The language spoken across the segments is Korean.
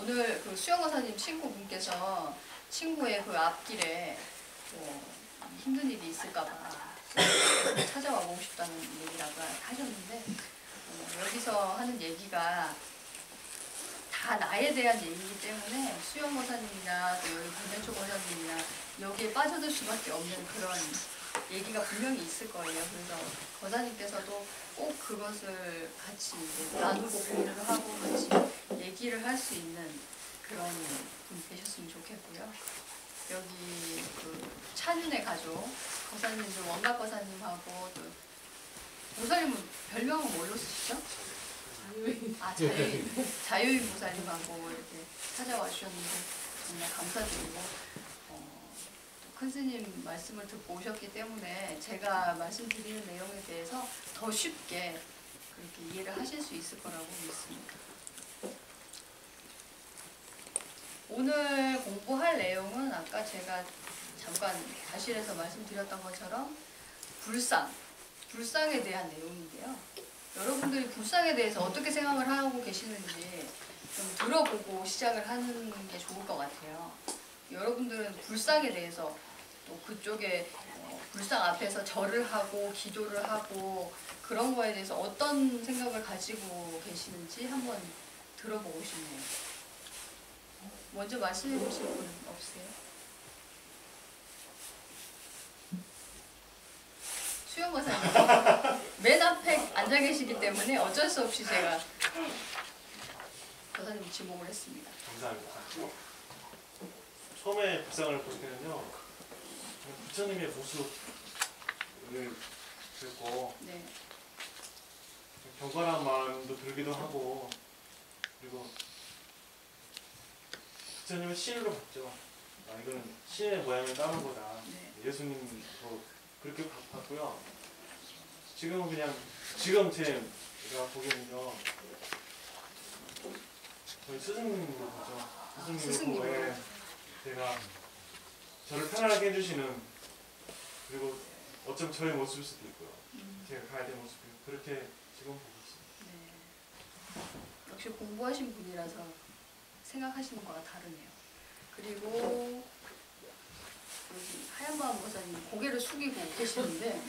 오늘 그 수영거사님 친구분께서 친구의 그 앞길에 힘든 일이 있을까봐 찾아와 보고 싶다는 얘기라고 하셨는데 여기서 하는 얘기가 다 나에 대한 얘기이기 때문에 수영거사님이나 또 여기 김현초 거사님이나 여기에 빠져들 수밖에 없는 그런 얘기가 분명히 있을 거예요. 그래서 거사님께서도 꼭 그것을 같이 이제 나누고 공유를 하고 같이 얘기를 할 수 있는 그런 분이 되셨으면 좋겠고요. 여기 그 찬윤의 가족 거사님들 원각 거사님하고 또 보살님은 별명은 뭘로 쓰시죠? 자유인 보살님하고 이렇게 찾아와 주셨는데 정말 감사드리고 큰 스님 말씀을 듣고 오셨기 때문에 제가 말씀드리는 내용에 대해서 더 쉽게 그렇게 이해를 하실 수 있을 거라고 믿습니다. 오늘 공부할 내용은 아까 제가 잠깐 다실에서 말씀드렸던 것처럼 불상에 대한 내용인데요. 여러분들이 불상에 대해서 어떻게 생각을 하고 계시는지 좀 들어보고 시작을 하는 게 좋을 것 같아요. 여러분들은 불상에 대해서 또 그쪽에 불상 앞에서 절을 하고 기도를 하고 그런 거에 대해서 어떤 생각을 가지고 계시는지 한번 들어보고 싶네요. 먼저 말씀해 보실 분 없으세요? 수영거사님 맨 앞에 앉아 계시기 때문에 어쩔 수 없이 제가 거사님 지목을 했습니다. 감사합니다. 처음에 불상을 볼 때는요, 부처님의 모습을 듣고 네. 경건한 마음도 들기도 하고, 그리고 부처님을 신으로 봤죠. 이거는 신의 모양을 따는 거다. 네. 예수님도 그렇게 봤고요. 지금은 그냥 지금 제가 보기에는요, 저희 스승님으로 보죠. 스승님을 보고 제가 저를 편안하게 해주시는, 그리고 어쩜 저의 모습일 수도 있고요. 제가 가야 될 모습이고, 그렇게 지금 보고 있습니다. 네. 역시 공부하신 분이라서 생각하시는 거가 다르네요. 그리고 여기 하얀마음 거사님 고개를 숙이고 계시는데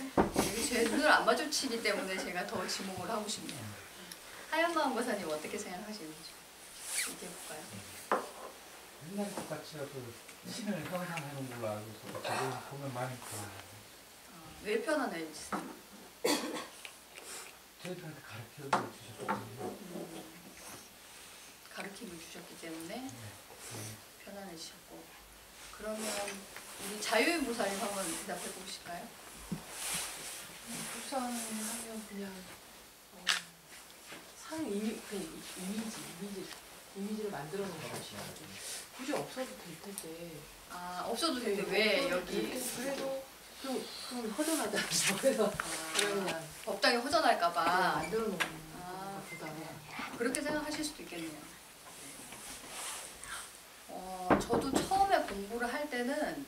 제 눈을 안 마주치기 때문에 제가 더 지목을 하고 싶네요. 하얀마음 거사님 어떻게 생각하시는지 얘기해볼까요? 옛날 똑같이 그 신을 형상하는 걸로 알고 있어서 저걸 보면 많이 편해요. 왜 편안해지세요? 저희들한테 가르쳐 주셨거든요. 가르침을 주셨기 때문에 편안해지셨고, 그러면 우리 자유인 보살님 한번 대답해 보실까요? 불상하면 그냥 사는 이미지를 만들어 놓은 것이야. 굳이 없어도 될 텐데. 아, 없어도 되는데 왜 여기? 그래도 좀 허전하잖아요. 그래서 그냥 법당이 허전할까봐 만들어 놓은 것보다. 그렇게 생각하실 수도 있겠네요. 저도 처음에 공부를 할 때는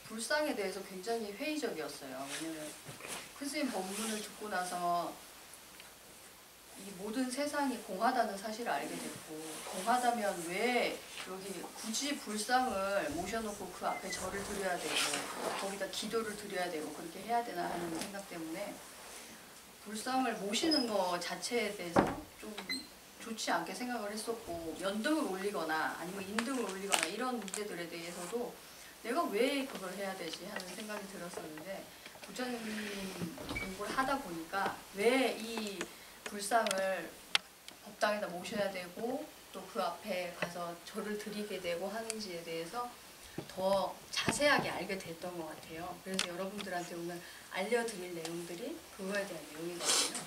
불상에 대해서 굉장히 회의적이었어요. 왜냐면 큰 스님 법문을 듣고 나서 이 모든 세상이 공하다는 사실을 알게 됐고, 공하다면 왜 여기 굳이 불상을 모셔놓고 그 앞에 절을 드려야 되고 거기다 기도를 드려야 되고 그렇게 해야 되나 하는 생각 때문에 불상을 모시는 것 자체에 대해서 좀 좋지 않게 생각을 했었고, 연등을 올리거나 아니면 인등을 올리거나 이런 문제들에 대해서도 내가 왜 그걸 해야 되지 하는 생각이 들었었는데, 부처님 공부를 하다 보니까 왜 이 불상을 법당에다 모셔야 되고 또 그 앞에 가서 절을 드리게 되고 하는지에 대해서 더 자세하게 알게 됐던 것 같아요. 그래서 여러분들한테 오늘 알려드릴 내용들이 그거에 대한 내용이거든요.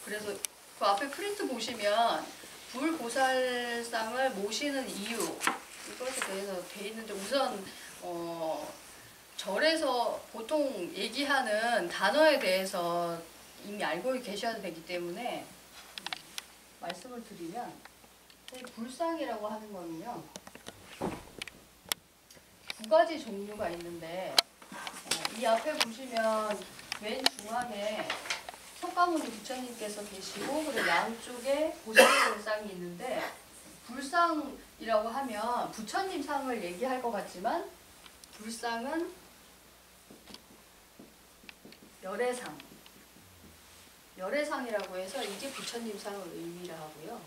그래서 그 앞에 프린트 보시면 불보살상을 모시는 이유 이것에 대해서 돼 있는데, 우선 절에서 보통 얘기하는 단어에 대해서 이미 알고 계셔야 되기 때문에 말씀을 드리면, 불상이라고 하는 거는요 2가지 종류가 있는데, 이 앞에 보시면 맨 중앙에 석가모니 부처님께서 계시고, 그리고 양쪽에 보살의 쌍이 있는데, 불상이라고 하면 부처님 상을 얘기할 것 같지만 불상은 열애상. 열애상이라고 해서 이게 부처님 상을 의미를 하고요.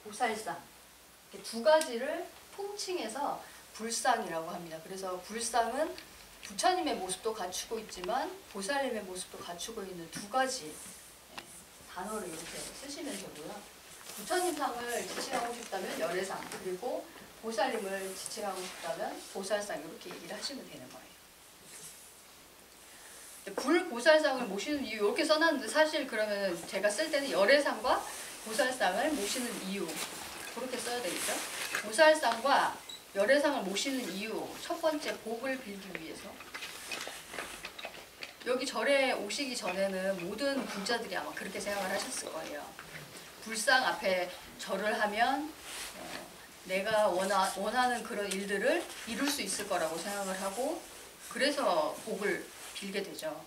보살상. 이렇게 두 가지를 통칭해서 불상이라고 합니다. 그래서 불상은 부처님의 모습도 갖추고 있지만 보살님의 모습도 갖추고 있는 두 가지 단어를 이렇게 쓰시면 되고요. 부처님 상을 지칭하고 싶다면 열애상, 그리고 보살님을 지칭하고 싶다면 보살상, 이렇게 얘기를 하시면 되는 거예요. 불보살상을 모시는 이유 이렇게 써놨는데 사실 그러면 제가 쓸 때는 열애상과 보살상을 모시는 이유 그렇게 써야 되겠죠. 보살상과 열애상을 모시는 이유 첫 번째, 복을 빌기 위해서. 여기 절에 오시기 전에는 모든 불자들이 아마 그렇게 생각을 하셨을 거예요. 불상 앞에 절을 하면 내가 원하는 그런 일들을 이룰 수 있을 거라고 생각을 하고 그래서 복을 빌게 되죠.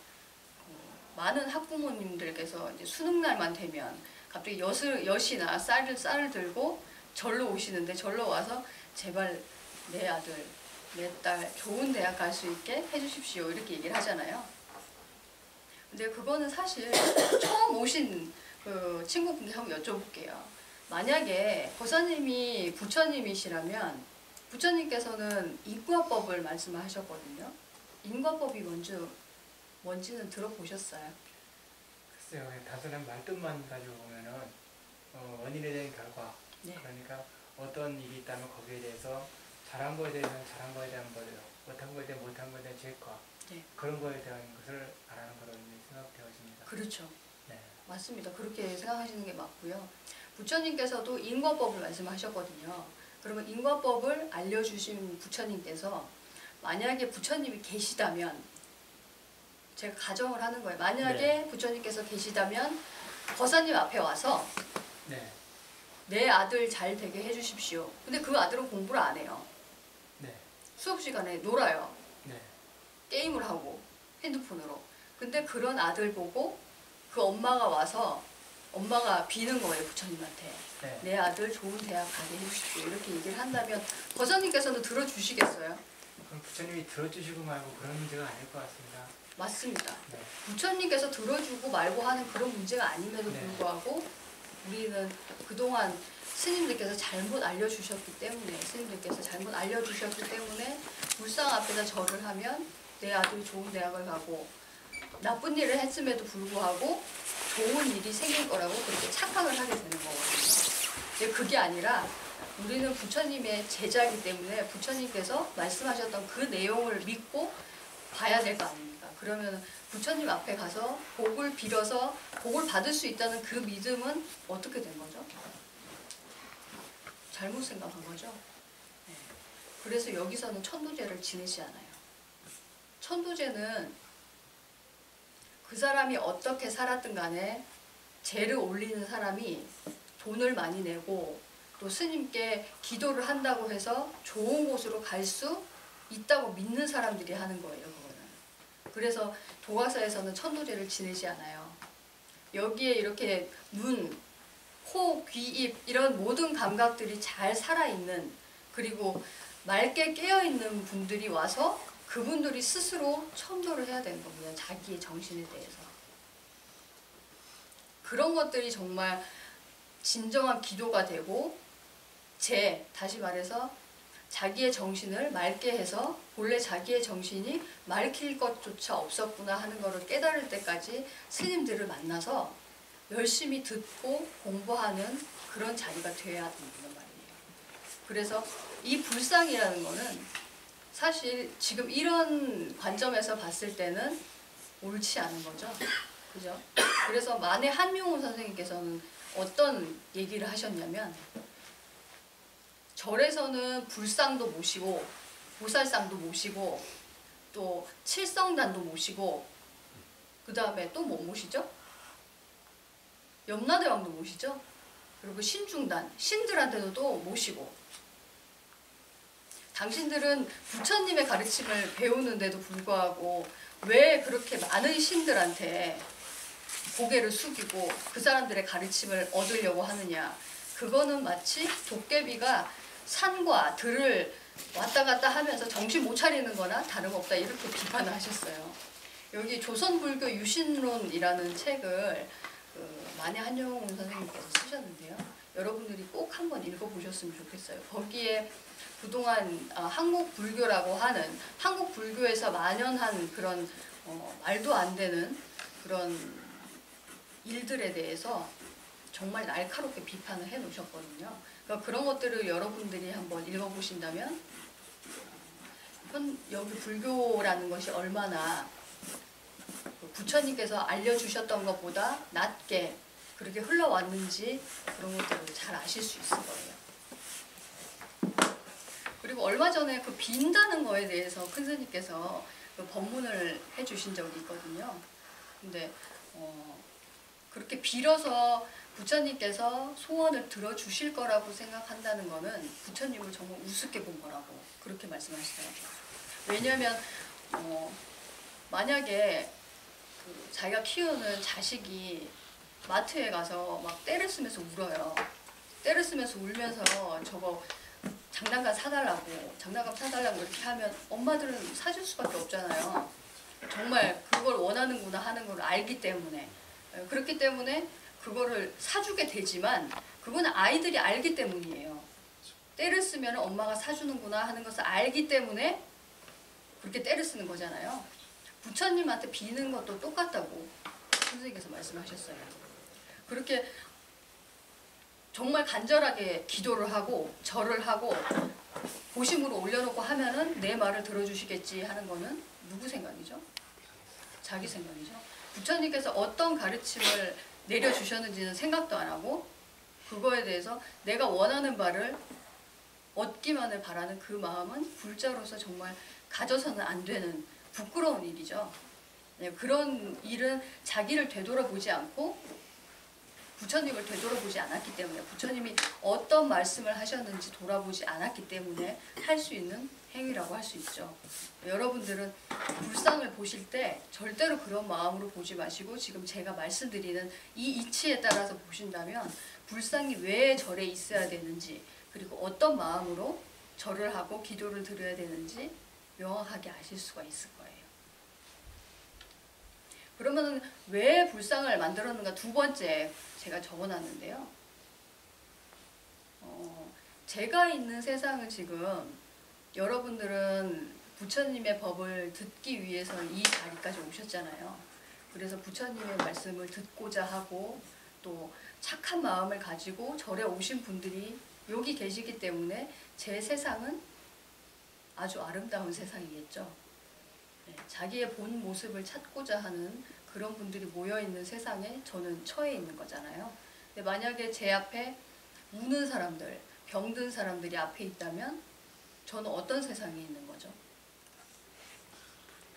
많은 학부모님들께서 이제 수능날만 되면 갑자기 엿이나 쌀을 들고 절로 오시는데 절로 와서 제발 내 아들, 내 딸 좋은 대학 갈 수 있게 해주십시오 이렇게 얘기를 하잖아요. 근데 그거는 사실 처음 오신 그 친구분께 한번 여쭤볼게요. 만약에 보살님이 부처님이시라면 부처님께서는 인과법을 말씀하셨거든요. 인과법이 뭔지는 들어보셨어요? 글쎄요, 단순한 말뜻만 가지고 보면은 원인에 대한 결과. 네. 그러니까 어떤 일이 있다면 거기에 대해서 잘한 거에 대해서는 잘한 거에 대한 거예요. 못한 거에 대한 못한 거에 대한 죄과. 네. 그런 거에 대한 것을 말하는 거로 생각되어집니다. 그렇죠. 네. 맞습니다. 그렇게 생각하시는 게 맞고요. 부처님께서도 인과법을 말씀하셨거든요. 그러면 인과법을 알려주신 부처님께서 만약에 부처님이 계시다면 제가 가정을 하는 거예요. 만약에 네. 부처님께서 계시다면 거사님 앞에 와서 네. 내 아들 잘 되게 해주십시오. 근데 그 아들은 공부를 안 해요. 네. 수업 시간에 놀아요. 네. 게임을 하고 핸드폰으로. 근데 그런 아들 보고 그 엄마가 와서 엄마가 비는 거예요. 부처님한테. 네. 내 아들 좋은 대학 가게 해주십시오. 이렇게 얘기를 한다면 거사님께서는 들어주시겠어요? 그럼 부처님이 들어주시고 말고 그런 문제가 아닐 것 같습니다. 맞습니다. 네. 부처님께서 들어주고 말고 하는 그런 문제가 아님에도 네. 불구하고 우리는 그동안 스님들께서 잘못 알려주셨기 때문에 불상 앞에서 절을 하면 내 아들이 좋은 대학을 가고 나쁜 일을 했음에도 불구하고 좋은 일이 생길 거라고 그렇게 착각을 하게 되는 거거든요. 근데 그게 아니라 우리는 부처님의 제자이기 때문에 부처님께서 말씀하셨던 그 내용을 믿고 봐야 될 거 아닙니까? 그러면 부처님 앞에 가서 복을 빌어서 복을 받을 수 있다는 그 믿음은 어떻게 된 거죠? 잘못 생각한 거죠? 네. 그래서 여기서는 천도제를 지내지 않아요. 천도제는 그 사람이 어떻게 살았든 간에 제를 올리는 사람이 돈을 많이 내고 또 스님께 기도를 한다고 해서 좋은 곳으로 갈 수 있다고 믿는 사람들이 하는 거예요. 그거는. 그래서 도가사에서는 천도제를 지내지 않아요. 여기에 이렇게 눈, 코, 귀, 입 이런 모든 감각들이 잘 살아있는 그리고 맑게 깨어있는 분들이 와서 그분들이 스스로 천도를 해야 되는 겁니다. 자기의 정신에 대해서. 그런 것들이 정말 진정한 기도가 되고 다시 말해서 자기의 정신을 맑게 해서 본래 자기의 정신이 맑힐 것조차 없었구나 하는 것을 깨달을 때까지 스님들을 만나서 열심히 듣고 공부하는 그런 자리가 돼야 된다는 말이에요. 그래서 이 불상이라는 거는 사실 지금 이런 관점에서 봤을 때는 옳지 않은 거죠. 그죠? 그래서 만해 한명훈 선생님께서는 어떤 얘기를 하셨냐면 절에서는 불상도 모시고 보살상도 모시고 또 칠성단도 모시고 그 다음에 또 뭐 모시죠? 염라대왕도 모시죠? 그리고 신중단, 신들한테도 또 모시고 당신들은 부처님의 가르침을 배우는데도 불구하고 왜 그렇게 많은 신들한테 고개를 숙이고 그 사람들의 가르침을 얻으려고 하느냐. 그거는 마치 도깨비가 산과 들을 왔다 갔다 하면서 정신 못 차리는 거나 다름없다 이렇게 비판을 하셨어요. 여기 조선불교 유신론이라는 책을 만해 한영훈 선생님께서 쓰셨는데요. 여러분들이 꼭 한번 읽어보셨으면 좋겠어요. 거기에 그동안 한국 불교라고 하는 한국 불교에서 만연한 그런 말도 안 되는 그런 일들에 대해서 정말 날카롭게 비판을 해 놓으셨거든요. 그러니까 그런 것들을 여러분들이 한번 읽어보신다면 여기 불교라는 것이 얼마나 부처님께서 알려주셨던 것보다 낮게 그렇게 흘러왔는지 그런 것들을 잘 아실 수 있을 거예요. 그리고 얼마 전에 그 빈다는 거에 대해서 큰 스님께서 그 법문을 해주신 적이 있거든요. 근데 그렇게 빌어서 부처님께서 소원을 들어주실 거라고 생각한다는 거는 부처님을 정말 우습게 본 거라고 그렇게 말씀하시더라고요. 왜냐하면 만약에 자기가 키우는 자식이 마트에 가서 막 떼를 쓰면서 울어요. 떼를 쓰면서 울면서 저거 장난감 사달라고 이렇게 하면 엄마들은 사줄 수밖에 없잖아요. 정말 그걸 원하는구나 하는 걸 알기 때문에. 그렇기 때문에 그거를 사주게 되지만 그건 아이들이 알기 때문이에요. 떼를 쓰면 엄마가 사주는구나 하는 것을 알기 때문에 그렇게 떼를 쓰는 거잖아요. 부처님한테 비는 것도 똑같다고 선생님께서 말씀하셨어요. 그렇게 정말 간절하게 기도를 하고 절을 하고 고심으로 올려놓고 하면은 내 말을 들어주시겠지 하는 거는 누구 생각이죠? 자기 생각이죠. 부처님께서 어떤 가르침을 내려주셨는지는 생각도 안 하고 그거에 대해서 내가 원하는 바를 얻기만을 바라는 그 마음은 불자로서 정말 가져서는 안 되는 부끄러운 일이죠. 그런 일은 자기를 되돌아보지 않고 부처님을 되돌아보지 않았기 때문에 부처님이 어떤 말씀을 하셨는지 돌아보지 않았기 때문에 할 수 있는 행위라고 할 수 있죠. 여러분들은 불상을 보실 때 절대로 그런 마음으로 보지 마시고 지금 제가 말씀드리는 이 이치에 따라서 보신다면 불상이 왜 절에 있어야 되는지 그리고 어떤 마음으로 절을 하고 기도를 드려야 되는지 명확하게 아실 수가 있을 거예요. 그러면 왜 불상을 만들었는가 두 번째 제가 적어놨는데요. 제가 있는 세상은 지금 여러분들은 부처님의 법을 듣기 위해서 이 자리까지 오셨잖아요. 그래서 부처님의 말씀을 듣고자 하고 또 착한 마음을 가지고 절에 오신 분들이 여기 계시기 때문에 제 세상은 아주 아름다운 세상이겠죠. 자기의 본 모습을 찾고자 하는 그런 분들이 모여있는 세상에 저는 처해 있는 거잖아요. 근데 만약에 제 앞에 우는 사람들, 병든 사람들이 앞에 있다면 저는 어떤 세상에 있는 거죠?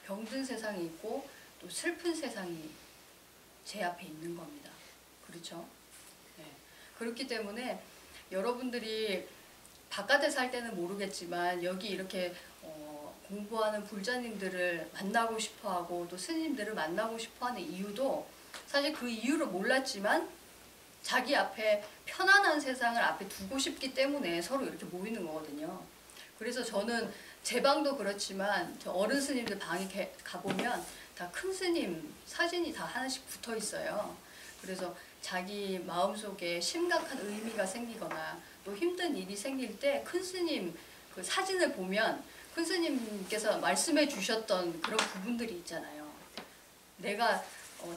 병든 세상이 있고 또 슬픈 세상이 제 앞에 있는 겁니다. 그렇죠? 네. 그렇기 때문에 여러분들이 바깥에 살 때는 모르겠지만 여기 이렇게 공부하는 불자님들을 만나고 싶어하고 또 스님들을 만나고 싶어하는 이유도 사실 그 이유를 몰랐지만 자기 앞에 편안한 세상을 앞에 두고 싶기 때문에 서로 이렇게 모이는 거거든요. 그래서 저는 제 방도 그렇지만 저 어른 스님들 방에 가보면 다 큰 스님 사진이 다 하나씩 붙어 있어요. 그래서 자기 마음속에 심각한 의미가 생기거나 또 힘든 일이 생길 때 큰 스님 그 사진을 보면 큰 스님께서 말씀해 주셨던 그런 부분들이 있잖아요. 내가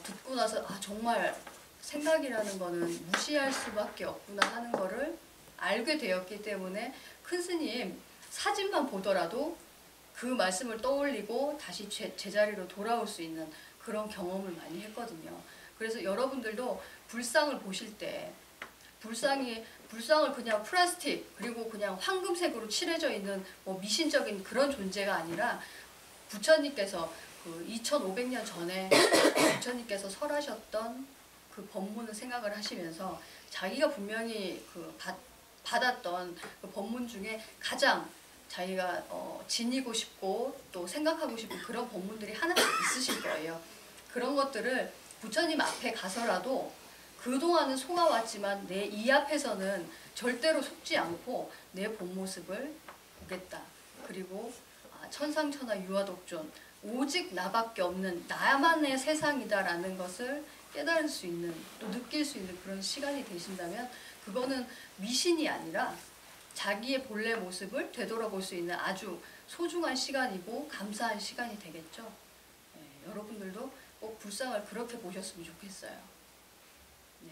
듣고 나서 정말 생각이라는 거는 무시할 수밖에 없구나 하는 거를 알게 되었기 때문에 큰 스님 사진만 보더라도 그 말씀을 떠올리고 다시 제자리로 돌아올 수 있는 그런 경험을 많이 했거든요. 그래서 여러분들도 불상을 보실 때 불상을 그냥 플라스틱 그리고 그냥 황금색으로 칠해져 있는 뭐 미신적인 그런 존재가 아니라 부처님께서 그 2500년 전에 부처님께서 설하셨던 그 법문을 생각을 하시면서 자기가 분명히 그 받았던 그 법문 중에 가장 자기가 지니고 싶고 또 생각하고 싶은 그런 법문들이 하나씩 있으실 거예요. 그런 것들을 부처님 앞에 가서라도 그동안은 속아왔지만 내 이 앞에서는 절대로 속지 않고 내 본 모습을 보겠다. 그리고 천상천하 유아독존 오직 나밖에 없는 나만의 세상이다라는 것을 깨달을 수 있는 또 느낄 수 있는 그런 시간이 되신다면 그거는 미신이 아니라 자기의 본래 모습을 되돌아볼 수 있는 아주 소중한 시간이고 감사한 시간이 되겠죠. 네, 여러분들도 꼭 불상을 그렇게 보셨으면 좋겠어요. 네.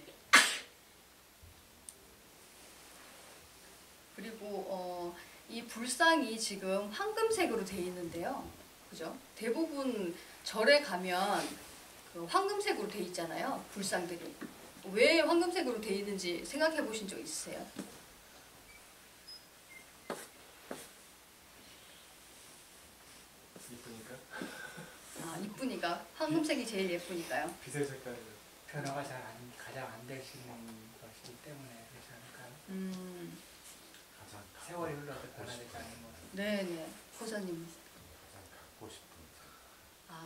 그리고 이 불상이 지금 황금색으로 되어 있는데요. 그죠? 대부분 절에 가면 그 황금색으로 되어 있잖아요. 불상들이. 왜 황금색으로 되어 있는지 생각해 보신 적 있으세요? 이쁘니까. 이쁘니까. 황금색이 제일 예쁘니까요. 빛의 색깔이. 변화가 가장 안 될 수 있는 것이기 때문에 그렇지 않을까요? 가장 세월이 흘러도 변화되지 않는 것. 네네. 호사님. 가장 갖고 싶은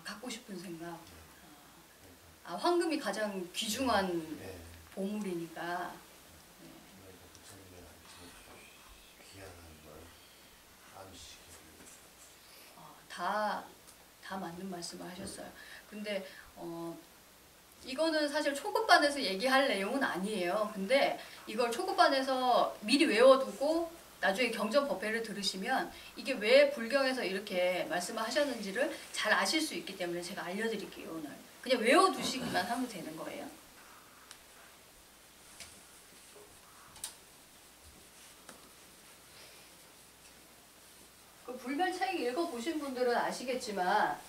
갖고 싶은 생각. 황금이 가장 귀중한 네. 보물이니까. 그러니까 부처님한테 귀한 걸 암시키기 다 맞는 말씀을 하셨어요. 근데 이거는 사실 초급반에서 얘기할 내용은 아니에요. 근데 이걸 초급반에서 미리 외워두고 나중에 경전법회를 들으시면 이게 왜 불경에서 이렇게 말씀을 하셨는지를 잘 아실 수 있기 때문에 제가 알려드릴게요. 오늘 그냥 외워두시기만 하면 되는 거예요. 그 불멸책 읽어보신 분들은 아시겠지만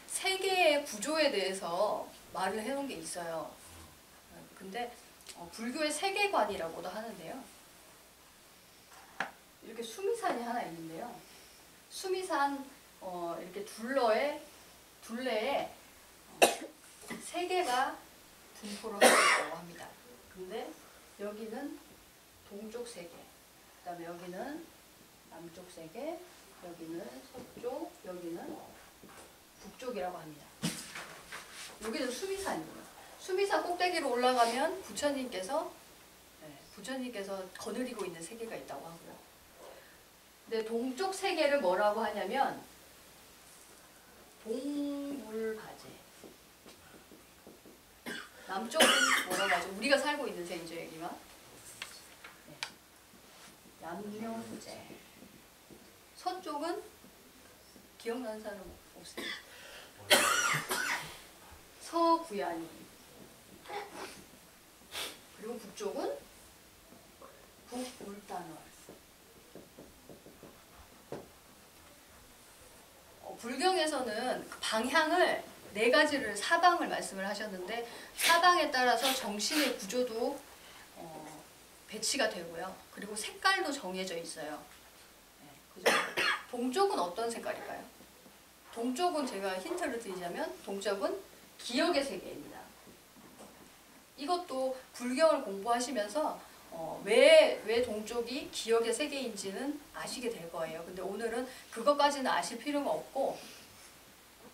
세계의 구조에 대해서 말을 해놓은 게 있어요. 근데 불교의 세계관이라고도 하는데요. 이렇게 수미산이 하나 있는데요. 수미산 이렇게 둘레에 세 개가 분포를 하고 있다고 합니다. 근데 여기는 동쪽 세 개, 그 다음에 여기는 남쪽 세 개, 여기는 서쪽, 여기는 북쪽이라고 합니다. 여기는 수미산이고요. 수미산 꼭대기로 올라가면 부처님께서 거느리고 있는 세계가 있다고 하고요. 근데 동쪽 세계를 뭐라고 하냐면 동물바제. 남쪽은 뭐라고 하죠? 우리가 살고 있는 세계죠, 여기가. 네. 남명제. 서쪽은 기억나는 사람 없어요? 서구야니. 그리고 북쪽은 북울단월. 불경에서는 그 방향을 네 가지를 사방을 말씀을 하셨는데 사방에 따라서 정신의 구조도 배치가 되고요. 그리고 색깔도 정해져 있어요. 네, 그죠? 동쪽은 어떤 색깔일까요? 동쪽은 제가 힌트를 드리자면 동쪽은 기억의 세계입니다. 이것도 불경을 공부하시면서 왜 동쪽이 기억의 세계인지는 아시게 될 거예요. 근데 오늘은 그것까지는 아실 필요가 없고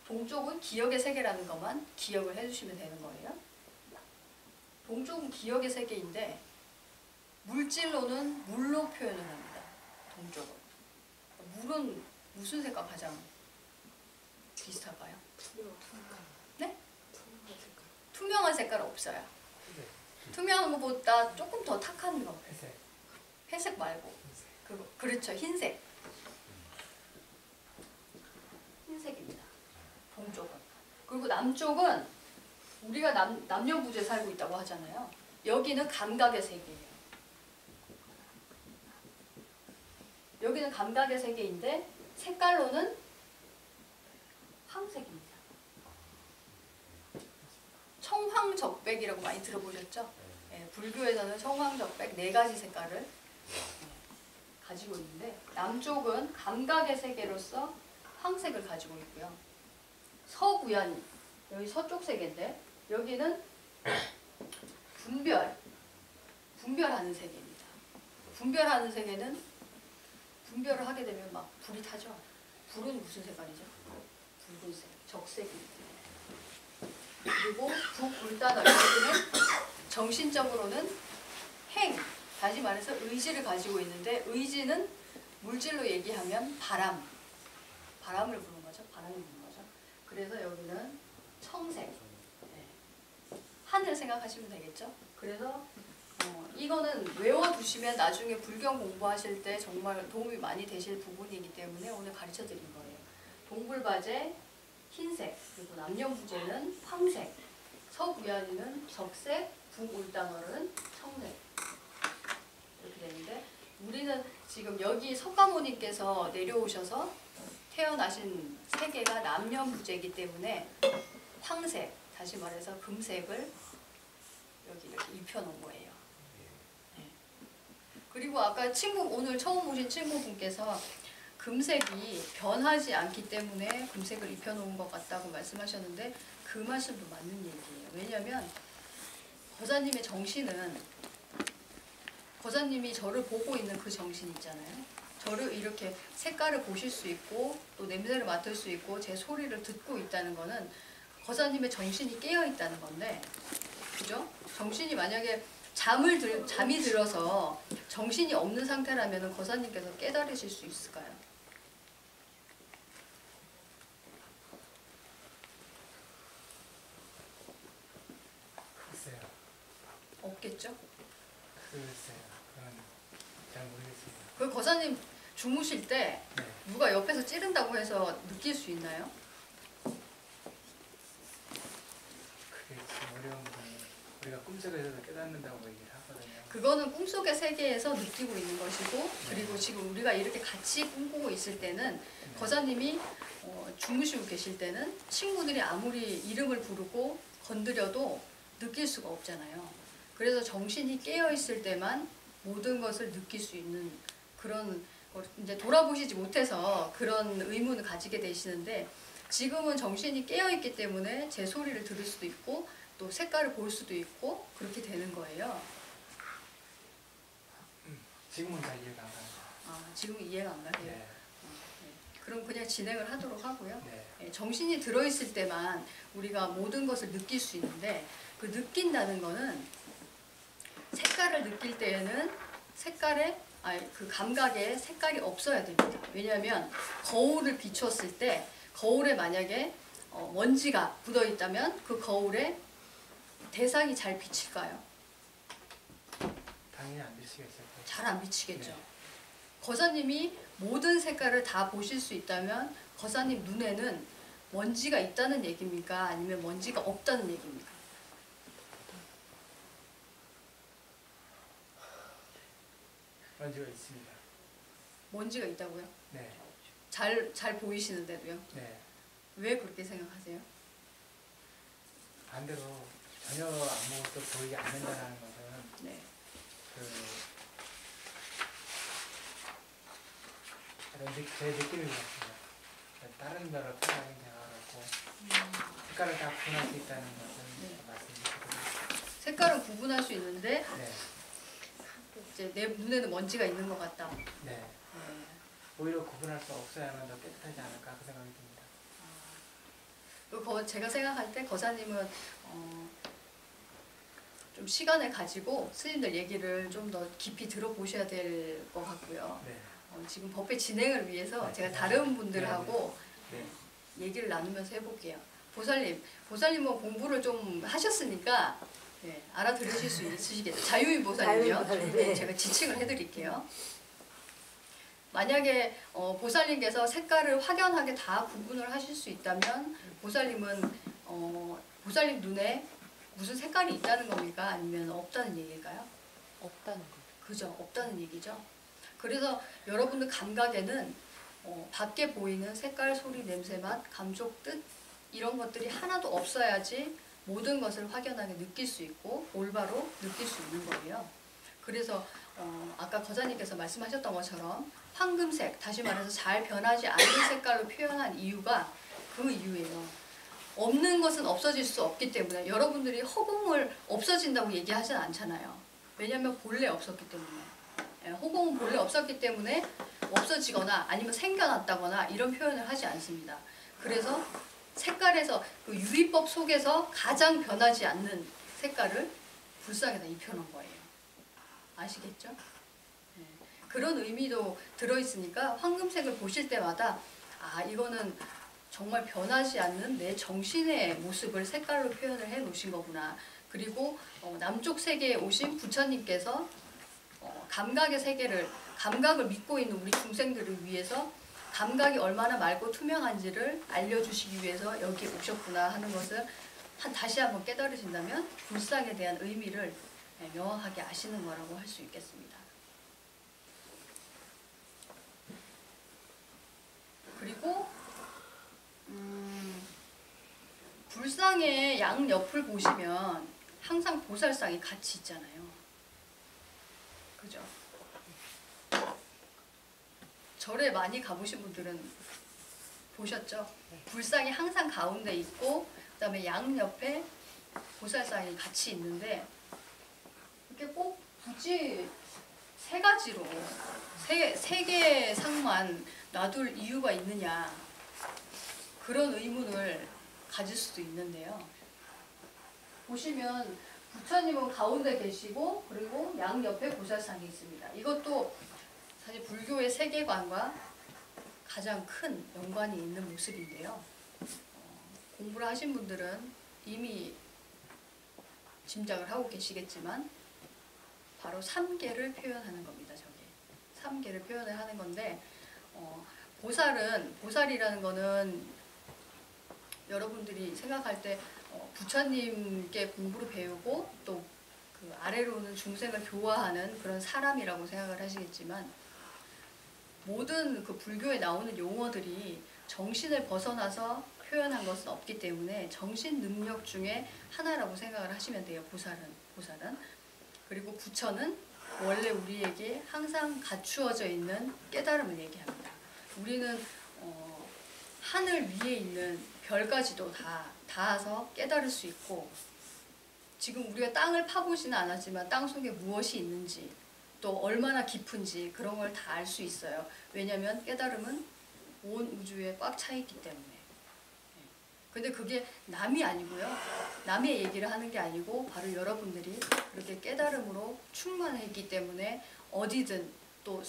동쪽은 기억의 세계라는 것만 기억을 해주시면 되는 거예요. 동쪽은 기억의 세계인데 물질로는 물로 표현을 합니다. 동쪽은. 물은 무슨 색과 가장 비슷할까요? 네? 투명한 색깔 없어요. 투명한 것보다 조금 더 탁한 거. 회색. 회색 말고. 그렇죠. 흰색. 흰색입니다. 동쪽은. 그리고 남쪽은 우리가 남녀부재 살고 있다고 하잖아요. 여기는 감각의 세계예요. 여기는 감각의 세계인데 색깔로는 황색입니다. 청황적백이라고 많이 들어보셨죠? 네, 불교에서는 청황적백 네 가지 색깔을 가지고 있는데 남쪽은 감각의 세계로서 황색을 가지고 있고요. 서구야니, 여기 서쪽 세계인데 여기는 분별하는 세계입니다. 분별하는 세계는 분별을 하게 되면 막 불이 타죠. 불은 무슨 색깔이죠? 붉은색, 적색입니다. 그리고 그리고 북울단어 여기는 정신적으로는 행, 다시 말해서 의지를 가지고 있는데 의지는 물질로 얘기하면 바람을 부르는 거죠. 바람을 부르는 거죠. 그래서 여기는 청색, 네. 하늘 생각하시면 되겠죠. 그래서 이거는 외워두시면 나중에 불경 공부하실 때 정말 도움이 많이 되실 부분이기 때문에 오늘 가르쳐 드린 거예요. 동불바제 흰색, 그리고 남녀부제는 황색, 서구야리는 적색, 북울당어는 청색 이렇게 되는데 우리는 지금 여기 석가모니께서 내려오셔서 태어나신 세계가 남녀부제이기 때문에 황색, 다시 말해서 금색을 여기 이렇게 입혀놓은 거예요. 네. 그리고 아까 오늘 처음 오신 친구분께서 금색이 변하지 않기 때문에 금색을 입혀놓은 것 같다고 말씀하셨는데 그 말씀도 맞는 얘기예요. 왜냐하면 거사님의 정신은 거사님이 저를 보고 있는 그 정신 있잖아요. 저를 이렇게 색깔을 보실 수 있고 또 냄새를 맡을 수 있고 제 소리를 듣고 있다는 거는 거사님의 정신이 깨어 있다는 건데, 그죠? 정신이 만약에 잠이 들어서 정신이 없는 상태라면 거사님께서 깨달으실 수 있을까요? 글쎄요. 없겠죠? 글쎄요. 그건 잘 모르겠습니다. 그 거사님 주무실 때 네. 누가 옆에서 찌른다고 해서 느낄 수 있나요? 그게 참 어려운 부분이에요. 우리가 꿈속에서도 깨닫는다고 얘기를 하거든요. 그거는 꿈속의 세계에서 느끼고 있는 것이고, 그리고 지금 우리가 이렇게 같이 꿈꾸고 있을 때는 거사님이 주무시고 계실 때는 친구들이 아무리 이름을 부르고 건드려도 느낄 수가 없잖아요. 그래서 정신이 깨어 있을 때만 모든 것을 느낄 수 있는 그런 걸 이제 돌아보시지 못해서 그런 의문을 가지게 되시는데, 지금은 정신이 깨어 있기 때문에 제 소리를 들을 수도 있고 또 색깔을 볼 수도 있고 그렇게 되는 거예요. 지금은 잘 이해가 안 갑니다. 아, 지금 이해가 안 가세요? 네. 네. 그럼 그냥 진행을 하도록 하고요. 네. 네, 정신이 들어있을 때만 우리가 모든 것을 느낄 수 있는데, 그 느낀다는 거는 색깔을 느낄 때에는 그 감각에 색깔이 없어야 됩니다. 왜냐하면 거울을 비추었을 때 거울에 만약에 먼지가 묻어 있다면 그 거울에 대상이 잘 비칠까요? 당연히 안 비치겠어요. 잘 안 비치겠죠. 네. 거사님이 모든 색깔을 다 보실 수 있다면 거사님 눈에는 먼지가 있다는 얘기입니까? 아니면 먼지가 없다는 얘기입니까? 먼지가 있습니다. 먼지가 있다고요? 네. 잘 보이시는데도요? 네. 왜 그렇게 생각하세요? 반대로 전혀 아무것도 보이지 않는다는 것은 네. 제 느낌인 것 같습니다. 다른 나라 편하게 생각하고 색깔을 다 구분할 수 있다는 것은 네. 말씀드리거든요. 색깔은 구분할 수 있는데 네. 이제 내 눈에는 먼지가 있는 것 같다. 네. 네. 오히려 구분할 수 없어야만 더 깨끗하지 않을까 그 생각이 듭니다. 제가 생각할 때 거사님은 좀 시간을 가지고 스님들 얘기를 좀 더 깊이 들어보셔야 될 것 같고요. 네. 지금 법회 진행을 위해서 네. 제가 다른 분들하고 네. 얘기를 나누면서 해볼게요. 보살님은 공부를 좀 하셨으니까 네, 알아들으실 수 있으시겠죠. 자유인 보살님이요. 자유인 보살님, 네, 네. 제가 지칭을 해드릴게요. 만약에 보살님께서 색깔을 확연하게 다 구분을 하실 수 있다면 보살님은 보살님 눈에 무슨 색깔이 있다는 겁니까? 아니면 없다는 얘기일까요? 없다는 거. 그죠? 없다는 얘기죠. 그래서 여러분들 감각에는 밖에 보이는 색깔, 소리, 냄새, 맛, 감촉, 뜻 이런 것들이 하나도 없어야지 모든 것을 확연하게 느낄 수 있고 올바로 느낄 수 있는 거예요. 그래서 아까 거자님께서 말씀하셨던 것처럼 황금색, 다시 말해서 잘 변하지 않는 색깔로 표현한 이유가 그 이유예요. 없는 것은 없어질 수 없기 때문에 여러분들이 허공을 없어진다고 얘기하진 않잖아요. 왜냐하면 본래 없었기 때문에. 허공은 본래 없었기 때문에 없어지거나 아니면 생겨났다거나 이런 표현을 하지 않습니다. 그래서 색깔에서 그 유리법 속에서 가장 변하지 않는 색깔을 불상에다 입혀놓은 거예요. 아시겠죠? 네. 그런 의미도 들어있으니까 황금색을 보실 때마다 아 이거는 정말 변하지 않는 내 정신의 모습을 색깔로 표현을 해 놓으신 거구나. 그리고 남쪽 세계에 오신 부처님께서 감각의 세계를 감각을 믿고 있는 우리 중생들을 위해서 감각이 얼마나 맑고 투명한지를 알려주시기 위해서 여기 오셨구나 하는 것을 다시 한번 깨달으신다면 불상에 대한 의미를 명확하게 아시는 거라고 할 수 있겠습니다. 그리고 불상의 양옆을 보시면 항상 보살상이 같이 있잖아요. 그죠? 절에 많이 가보신 분들은 보셨죠? 불상이 항상 가운데 있고 그 다음에 양옆에 보살상이 같이 있는데 이렇게 꼭 굳이 세 가지로 세 개의 상만 놔둘 이유가 있느냐 그런 의문을 가질 수도 있는데요. 보시면 부처님은 가운데 계시고 그리고 양옆에 보살상이 있습니다. 이것도 사실 불교의 세계관과 가장 큰 연관이 있는 모습인데요. 공부를 하신 분들은 이미 짐작을 하고 계시겠지만 바로 삼계를 표현하는 겁니다. 저게 삼계를 표현을 하는 건데 보살이라는 거는 여러분들이 생각할 때 부처님께 공부를 배우고 또 그 아래로는 중생을 교화하는 그런 사람이라고 생각을 하시겠지만 모든 그 불교에 나오는 용어들이 정신을 벗어나서 표현한 것은 없기 때문에 정신 능력 중에 하나라고 생각을 하시면 돼요. 보살은. 그리고 부처는 원래 우리에게 항상 갖추어져 있는 깨달음을 얘기합니다. 우리는 하늘 위에 있는 별까지도 다 닿아서 깨달을 수 있고 지금 우리가 땅을 파보지는 않았지만 땅 속에 무엇이 있는지 또 얼마나 깊은지 그런 걸 다 알 수 있어요. 왜냐하면 깨달음은 온 우주에 꽉 차 있기 때문에. 근데 그게 남이 아니고요. 남의 얘기를 하는 게 아니고 바로 여러분들이 그렇게 깨달음으로 충만했기 때문에 어디든 또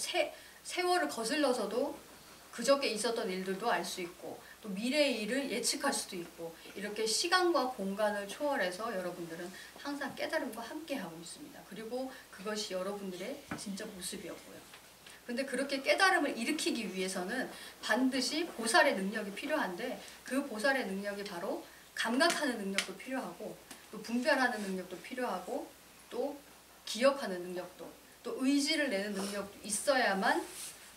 세월을 거슬러서도 그저께 있었던 일들도 알 수 있고 또 미래의 일을 예측할 수도 있고 이렇게 시간과 공간을 초월해서 여러분들은 항상 깨달음과 함께하고 있습니다. 그리고 그것이 여러분들의 진짜 모습이었고요. 근데 그렇게 깨달음을 일으키기 위해서는 반드시 보살의 능력이 필요한데 그 보살의 능력이 바로 감각하는 능력도 필요하고 또 분별하는 능력도 필요하고 또 기억하는 능력도 또 의지를 내는 능력도 있어야만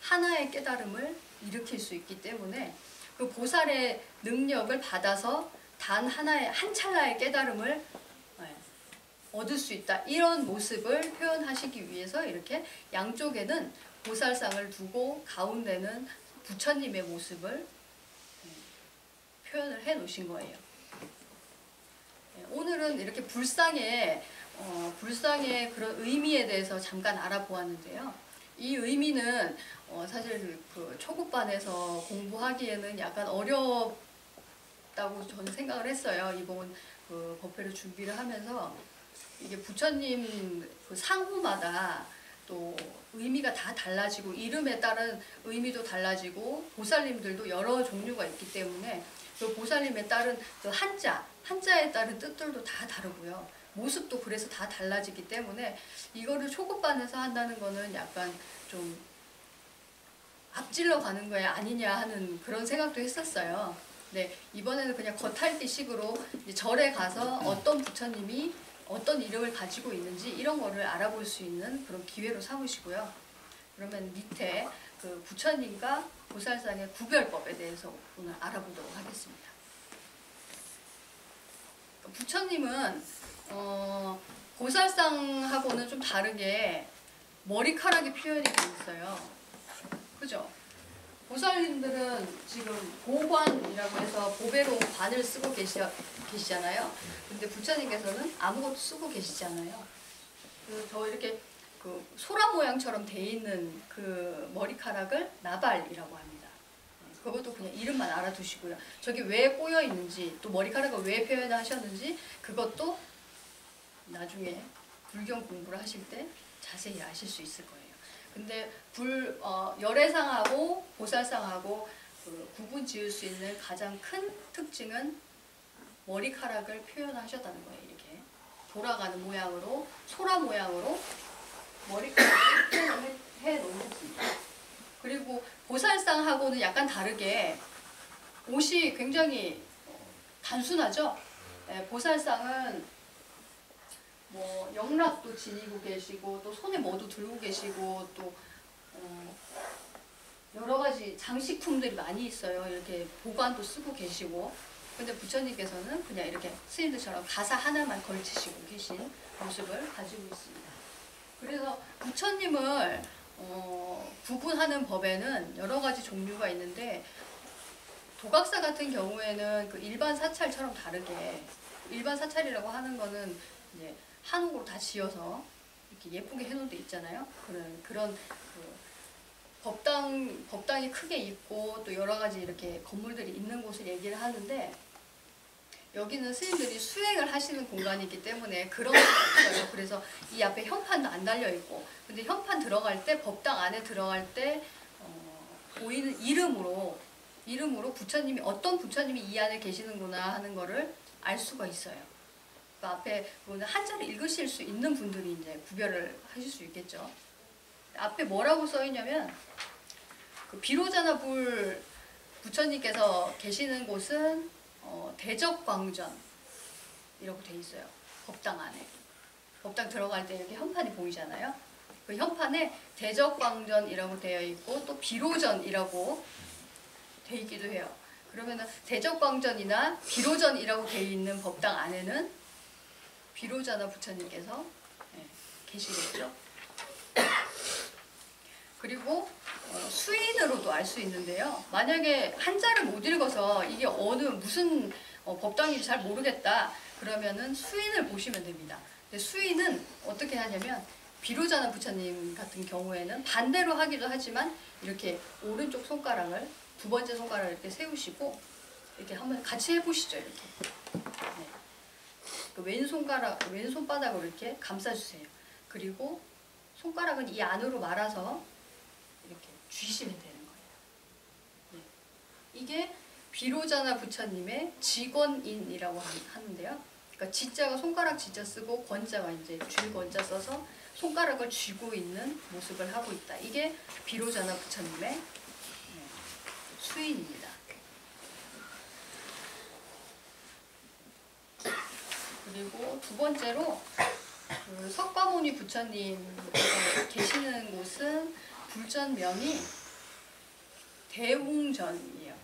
하나의 깨달음을 일으킬 수 있기 때문에 그 보살의 능력을 받아서 단 하나의 한 찰나의 깨달음을 얻을 수 있다. 이런 모습을 표현하시기 위해서 이렇게 양쪽에는 보살상을 두고 가운데는 부처님의 모습을 표현을 해 놓으신 거예요. 오늘은 이렇게 불상의 그런 의미에 대해서 잠깐 알아보았는데요. 이 의미는 사실 그 초급반에서 공부하기에는 약간 어렵다고 저는 생각을 했어요. 이번 그 법회를 준비를 하면서 이게 부처님 그 상호마다 또 의미가 다 달라지고 이름에 따른 의미도 달라지고 보살님들도 여러 종류가 있기 때문에 그 보살님에 따른 그 한자에 따른 뜻들도 다 다르고요. 모습도 그래서 다 달라지기 때문에 이거를 초급반에서 한다는 거는 약간 좀 앞질러 가는 거야 아니냐 하는 그런 생각도 했었어요. 네, 이번에는 그냥 겉핥기식으로 절에 가서 어떤 부처님이 어떤 이름을 가지고 있는지 이런 거를 알아볼 수 있는 그런 기회로 삼으시고요. 그러면 밑에 그 부처님과 보살상의 구별법에 대해서 오늘 알아보도록 하겠습니다. 부처님은 보살상하고는 좀 다르게 머리카락이 표현이 돼 있어요. 그죠? 보살님들은 지금 보관이라고 해서 보배로 관을 쓰고 계시잖아요. 근데 부처님께서는 아무것도 쓰고 계시잖아요. 저 이렇게 그 소라 모양처럼 돼 있는 그 머리카락을 나발이라고 합니다. 그것도 그냥 이름만 알아두시고요. 저게 왜 꼬여 있는지 또 머리카락을 왜 표현하셨는지 그것도 나중에 불경 공부를 하실 때 자세히 아실 수 있을 거예요. 근데 열애상하고 보살상하고 그 구분 지을 수 있는 가장 큰 특징은 머리카락을 표현하셨다는 거예요. 이렇게 돌아가는 모양으로 소라 모양으로 머리카락을 표현을 해 놓으셨습니다. 그리고 보살상하고는 약간 다르게 옷이 굉장히 단순하죠. 네, 보살상은 뭐 영락도 지니고 계시고 또 손에 뭐도 들고 계시고 또 여러 가지 장식품들이 많이 있어요. 이렇게 보관도 쓰고 계시고. 근데 부처님께서는 그냥 이렇게 스님들처럼 가사 하나만 걸치시고 계신 모습을 가지고 있습니다. 그래서 부처님을 구분하는 법에는 여러 가지 종류가 있는데 도각사 같은 경우에는 그 일반 사찰처럼 다르게 일반 사찰이라고 하는 거는 이제 한옥으로 다 지어서 이렇게 예쁘게 해놓은 데 있잖아요. 그런 법당이 크게 있고 또 여러 가지 이렇게 건물들이 있는 곳을 얘기를 하는데 여기는 스님들이 수행을 하시는 공간이기 때문에 그런 게 없어요. 그래서 이 앞에 현판도 안 달려 있고 근데 현판 들어갈 때 법당 안에 들어갈 때 보이는 이름으로 부처님이 어떤 부처님이 이 안에 계시는구나 하는 거를 알 수가 있어요. 그 앞에 한자를 읽으실 수 있는 분들이 이제 구별을 하실 수 있겠죠. 앞에 뭐라고 써 있냐면 그 비로자나 불 부처님께서 계시는 곳은 대적광전 이라고 돼 있어요. 법당 안에. 법당 들어갈 때 이렇게 현판이 보이잖아요. 그 현판에 대적광전이라고 되어 있고 또 비로전이라고 돼 있기도 해요. 그러면은 대적광전이나 비로전이라고 되어 있는 법당 안에는 비로자나 부처님께서 계시겠죠. 그리고 수인으로도 알 수 있는데요. 만약에 한자를 못 읽어서 이게 무슨 법당인지 잘 모르겠다 그러면은 수인을 보시면 됩니다. 근데 수인은 어떻게 하냐면 비로자나 부처님 같은 경우에는 반대로 하기도 하지만 이렇게 오른쪽 손가락을 두 번째 손가락을 이렇게 세우시고 이렇게 한번 같이 해보시죠. 이렇게 네. 그 왼손바닥으로 이렇게 감싸주세요. 그리고 손가락은 이 안으로 말아서 이렇게 쥐시면 되는 거예요. 네. 이게 비로자나 부처님의 지권인이라고 하는데요. 그러니까 지자가 손가락 지자 쓰고 권자가 이제 쥐권자 써서 손가락을 쥐고 있는 모습을 하고 있다. 이게 비로자나 부처님의 수인입니다. 그리고 두 번째로 그 석가모니 부처님께서 계시는 곳은 불전명이 대웅전이에요.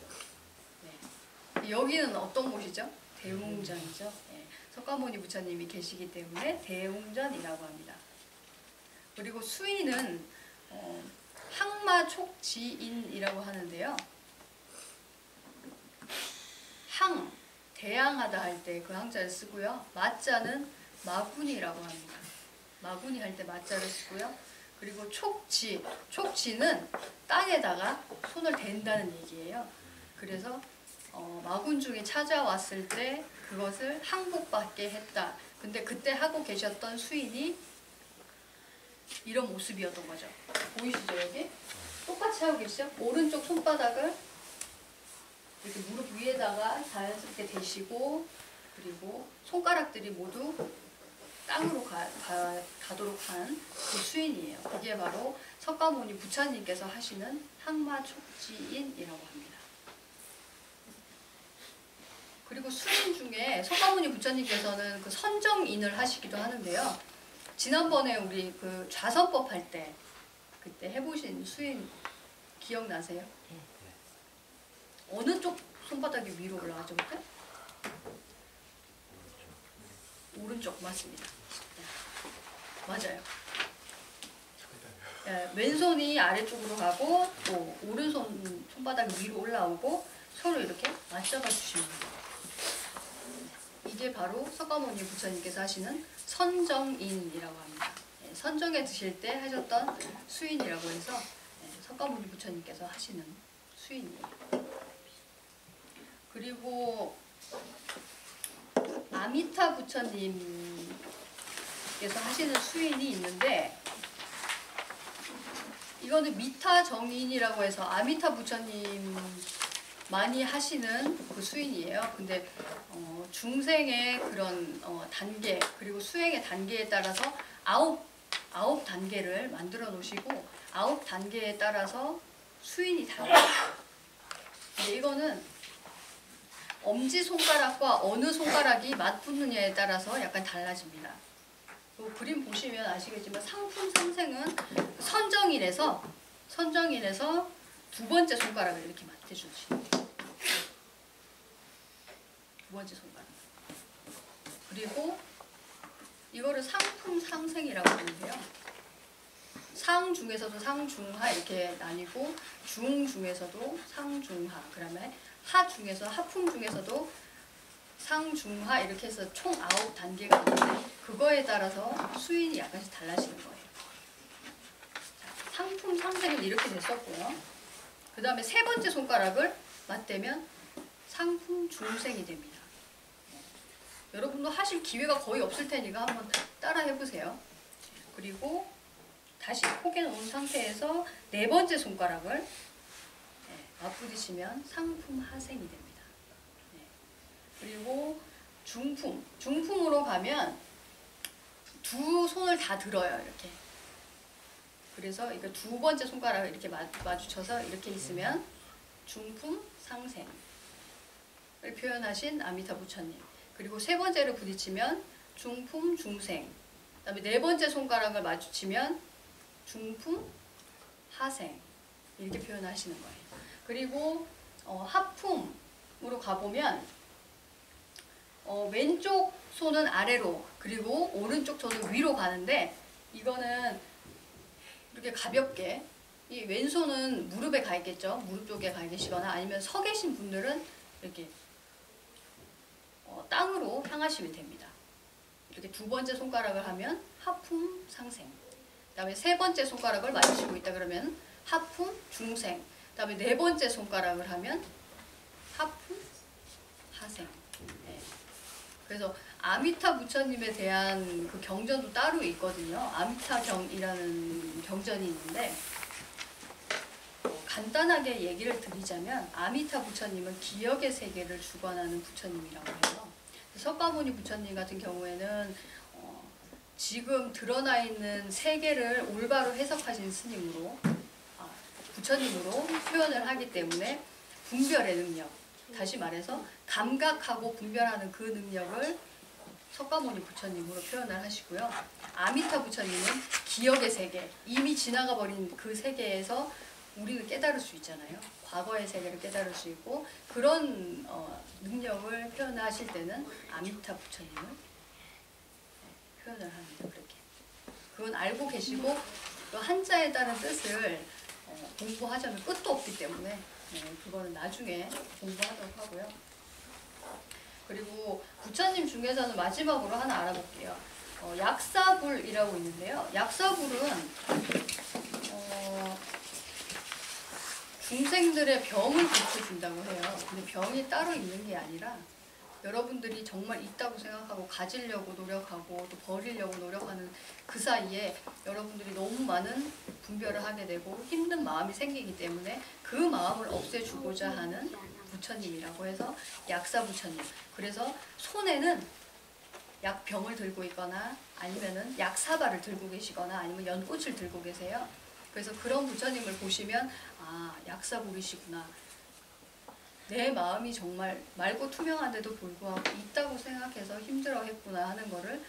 네. 여기는 어떤 곳이죠? 대웅전이죠. 네. 석가모니 부처님이 계시기 때문에 대웅전이라고 합니다. 그리고 수인은 항마촉지인이라고 하는데요. 대양하다 할 때 그 항자를 쓰고요. 마자는 마군이라고 합니다. 마군이 할 때 마자를 쓰고요. 그리고 촉지는 땅에다가 손을 댄다는 얘기예요. 그래서 마군 중에 찾아왔을 때 그것을 항복받게 했다. 근데 그때 하고 계셨던 수인이 이런 모습이었던 거죠. 보이시죠 여기? 똑같이 하고 계시죠? 오른쪽 손바닥을 이렇게 무릎 위에다가 자연스럽게 대시고 그리고 손가락들이 모두 땅으로 가도록 한 그 수인이에요. 그게 바로 석가모니 부처님께서 하시는 항마촉지인이라고 합니다. 그리고 수인 중에 석가모니 부처님께서는 그 선정인을 하시기도 하는데요. 지난번에 우리 그 좌선법 할 때 그때 해보신 수인 기억나세요? 어느 쪽 손바닥이 위로 올라가죠 그때? 오른쪽 맞습니다. 네. 맞아요. 네, 왼손이 아래쪽으로 가고 또 오른손 손바닥이 위로 올라오고 서로 이렇게 맞잡아 주시면 돼요. 이게 바로 석가모니 부처님께서 하시는 선정인이라고 합니다. 네, 선정에 드실 때 하셨던 수인이라고 해서 석가모니 부처님께서 하시는 수인이에요. 그리고 아미타 부처님께서 하시는 수인이 있는데 이거는 미타 정인이라고 해서 아미타 부처님 많이 하시는 그 수인이에요. 근데 중생의 그런 단계 그리고 수행의 단계에 따라서 아홉 단계를 만들어 놓으시고 9단계에 따라서 수인이 달라요. 근데 이거는 엄지손가락과 어느 손가락이 맞붙느냐에 따라서 약간 달라집니다. 그림 보시면 아시겠지만 상품 상생은 선정인에서 두 번째 손가락을 이렇게 맞대주시면 돼요. 두 번째 손가락. 그리고 이거를 상품 상생이라고 하는데요. 상 중에서도 상중하 이렇게 나뉘고 중 중에서도 상중하, 그다음에 하 중에서 하품 중에서도 상중하 이렇게 해서 총 9단계가 있는데 그거에 따라서 수인이 약간씩 달라지는 거예요. 자, 상품 상생은 이렇게 됐었고요. 그 다음에 세 번째 손가락을 맞대면 상품 중생이 됩니다. 여러분도 하실 기회가 거의 없을 테니까 한번 따라 해보세요. 그리고 다시 포개 놓은 상태에서 네 번째 손가락을 맞부딪히면 상품 하생이 됩니다. 그리고 중품으로 가면 두 손을 다 들어요. 이렇게. 그래서 이거 두 번째 손가락을 이렇게 마주쳐서 이렇게 있으면 중품 상생을 표현하신 아미타 부처님. 그리고 세 번째를 부딪히면 중품 중생. 그다음에 네 번째 손가락을 마주치면 중품 하생 이렇게 표현하시는 거예요. 그리고 하품으로 가보면 왼쪽 손은 아래로 그리고 오른쪽 손은 위로 가는데 이거는 이렇게 가볍게 이 왼손은 무릎에 가 있겠죠. 무릎 쪽에 가 계시거나 아니면 서 계신 분들은 이렇게 땅으로 향하시면 됩니다. 이렇게 두 번째 손가락을 하면 하품 상생. 그 다음에 세 번째 손가락을 맞추시고 있다 그러면 하품 중생. 그 다음에 네 번째 손가락을 하면 하품 하생. 네. 그래서 아미타 부처님에 대한 그 경전도 따로 있거든요. 아미타경이라는 경전이 있는데 간단하게 얘기를 드리자면 아미타 부처님은 기억의 세계를 주관하는 부처님이라고 해요. 석가모니 부처님 같은 경우에는 지금 드러나 있는 세계를 올바로 해석하신 스님으로 부처님으로 표현을 하기 때문에 분별의 능력, 다시 말해서 감각하고 분별하는 그 능력을 석가모니 부처님으로 표현을 하시고요. 아미타 부처님은 기억의 세계, 이미 지나가 버린 그 세계에서 우리는 깨달을 수 있잖아요. 과거의 세계를 깨달을 수 있고 그런 능력을 표현하실 때는 아미타 부처님을 표현을 합니다. 그렇게. 그건 알고 계시고 또 한자에 따른 뜻을 공부하자면 끝도 없기 때문에 그거는 나중에 공부하도록 하고요. 그리고 부처님 중에서는 마지막으로 하나 알아볼게요. 약사불이라고 있는데요. 약사불은 중생들의 병을 고쳐준다고 해요. 근데 병이 따로 있는 게 아니라 여러분들이 정말 있다고 생각하고 가지려고 노력하고 또 버리려고 노력하는 그 사이에 여러분들이 너무 많은 분별을 하게 되고 힘든 마음이 생기기 때문에 그 마음을 없애주고자 하는 부처님이라고 해서 약사 부처님. 그래서 손에는 약병을 들고 있거나 아니면은 약사발을 들고 계시거나 아니면 연꽃을 들고 계세요. 그래서 그런 부처님을 보시면 약사불이시구나. 내 마음이 정말 맑고 투명한데도 불구하고 있다고 생각해서 힘들어했구나 하는 거를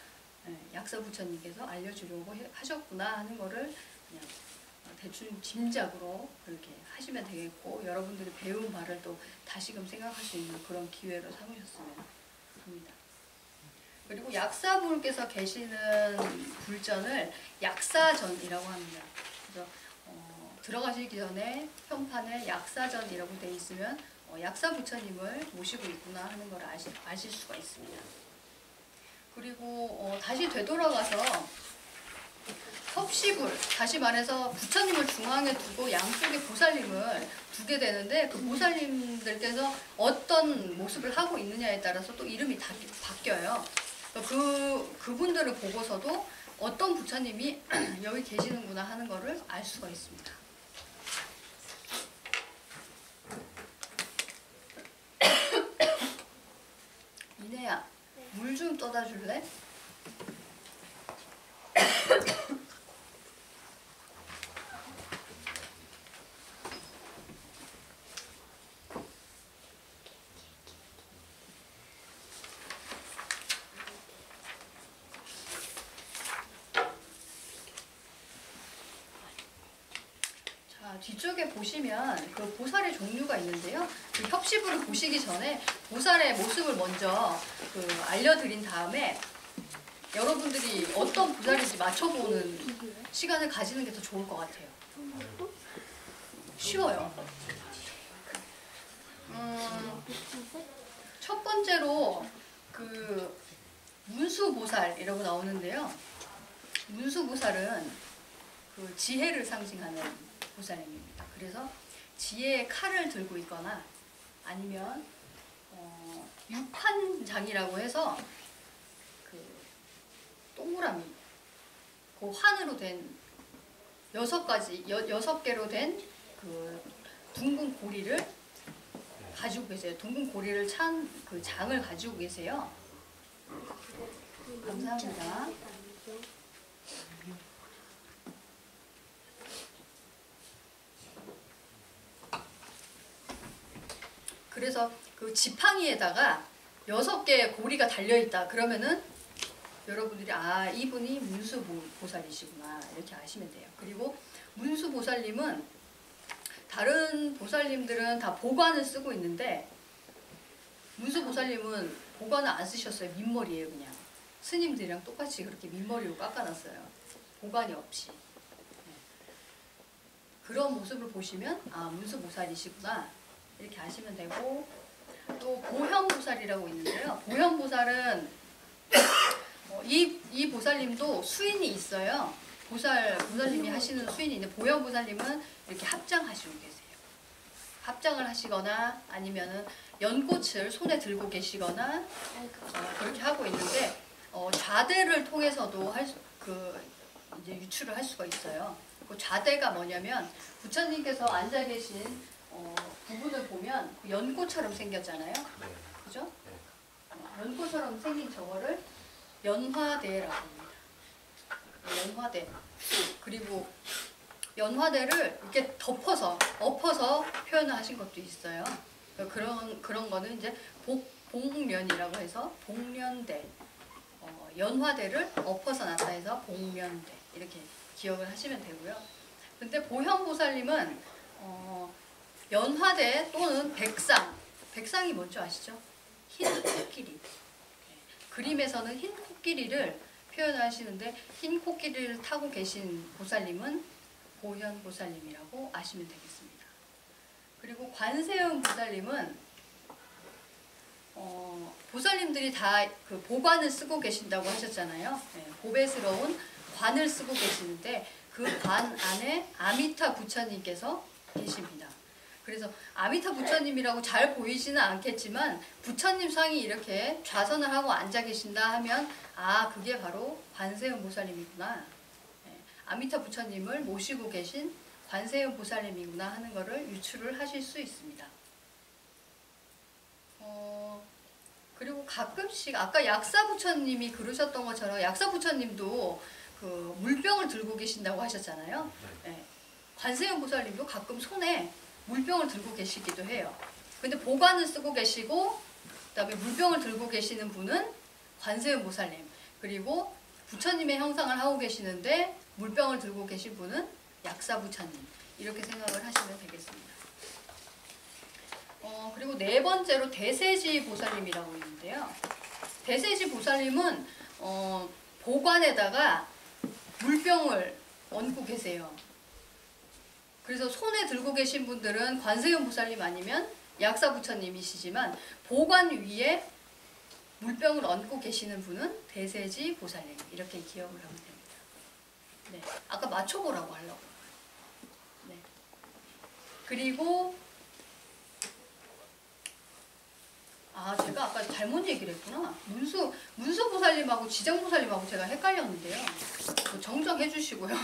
약사 부처님께서 알려주려고 하셨구나 하는 거를 그냥 대충 짐작으로 그렇게 하시면 되겠고 여러분들이 배운 바를 또 다시금 생각할 수 있는 그런 기회로 삼으셨으면 합니다. 그리고 약사분께서 계시는 불전을 약사전이라고 합니다. 그래서 들어가시기 전에 현판에 약사전이라고 되어 있으면 약사 부처님을 모시고 있구나 하는 걸 아실 수가 있습니다. 그리고 다시 되돌아가서 협시불, 다시 말해서 부처님을 중앙에 두고 양쪽에 보살님을 두게 되는데 그 보살님들께서 어떤 모습을 하고 있느냐에 따라서 또 이름이 다 바뀌어요. 그분들을 보고서도 어떤 부처님이 여기 계시는구나 하는 거를 알 수가 있습니다. 이내야, 물 좀 떠다 줄래? 뒤쪽에 보시면 그 보살의 종류가 있는데요. 그 협시불을 보시기 전에 보살의 모습을 먼저 알려드린 다음에 여러분들이 어떤 보살인지 맞춰보는 시간을 가지는 게 더 좋을 것 같아요. 쉬워요. 첫 번째로 그 문수보살이라고 나오는데요. 문수보살은 그 지혜를 상징하는 보살님입니다. 그래서 지혜의 칼을 들고 있거나 아니면 육환장이라고 해서 그 동그라미, 그 환으로 된 6개로 된 그 둥근 고리를 가지고 계세요. 둥근 고리를 찬 그 장을 가지고 계세요. 감사합니다. 그래서 그 지팡이에다가 6개의 고리가 달려있다. 그러면은 여러분들이 아, 이분이 문수보살이시구나 이렇게 아시면 돼요. 그리고 문수보살님은 다른 보살님들은 다 보관을 쓰고 있는데 문수보살님은 보관을 안 쓰셨어요. 민머리예요. 그냥 스님들이랑 똑같이 그렇게 민머리로 깎아놨어요. 보관이 없이. 그런 모습을 보시면 아, 문수보살이시구나 이렇게 아시면 되고, 또 보현보살이라고 있는데요. 보현보살은 이 보살님도 수인이 있어요. 보살님이 하시는 수인이 있는데 보현보살님은 이렇게 합장하시고 계세요. 합장을 하시거나 아니면은 연꽃을 손에 들고 계시거나 그렇게 하고 있는데 좌대를 통해서도 이제 유출을 할 수가 있어요. 그 좌대가 뭐냐면 부처님께서 앉아 계신 부분을 보면 연꽃처럼 생겼잖아요. 그죠? 연꽃처럼 생긴 저거를 연화대라고 합니다. 연화대. 그리고 연화대를 이렇게 엎어서 표현을 하신 것도 있어요. 그런 거는 이제 복면이라고 해서 복면대. 연화대를 엎어서 나타내서 복면대. 이렇게 기억을 하시면 되고요. 근데 보현보살님은 연화대 또는 백상. 백상이 뭔지 아시죠? 흰 코끼리. 그림에서는 흰 코끼리를 표현하시는데 흰 코끼리를 타고 계신 보살님은 보현보살님이라고 아시면 되겠습니다. 그리고 관세음 보살님은 보살님들이 다 그 보관을 쓰고 계신다고 하셨잖아요. 보배스러운 관을 쓰고 계시는데 그 관 안에 아미타 부처님께서 계십니다. 그래서 아미타 부처님이라고 잘 보이지는 않겠지만 부처님 상이 이렇게 좌선을 하고 앉아 계신다 하면 아, 그게 바로 관세음 보살님이구나. 아미타 부처님을 모시고 계신 관세음 보살님이구나 하는 것을 유추를 하실 수 있습니다. 그리고 가끔씩 아까 약사 부처님이 그러셨던 것처럼 약사 부처님도 그 물병을 들고 계신다고 하셨잖아요. 관세음 보살님도 가끔 손에 물병을 들고 계시기도 해요. 근데 보관을 쓰고 계시고 그다음에 물병을 들고 계시는 분은 관세음 보살님, 그리고 부처님의 형상을 하고 계시는데 물병을 들고 계신 분은 약사 부처님, 이렇게 생각을 하시면 되겠습니다. 그리고 네 번째로 대세지 보살님이라고 있는데요. 대세지 보살님은 보관에다가 물병을 얹고 계세요. 그래서 손에 들고 계신 분들은 관세음 보살님 아니면 약사 부처님이시지만 보관 위에 물병을 얹고 계시는 분은 대세지 보살님, 이렇게 기억을 하면 됩니다. 네, 아까 맞춰보라고 하려고. 네. 그리고 제가 아까 잘못 얘기를 했구나. 문수보살님하고 지장보살님하고 제가 헷갈렸는데요. 정정해 주시고요.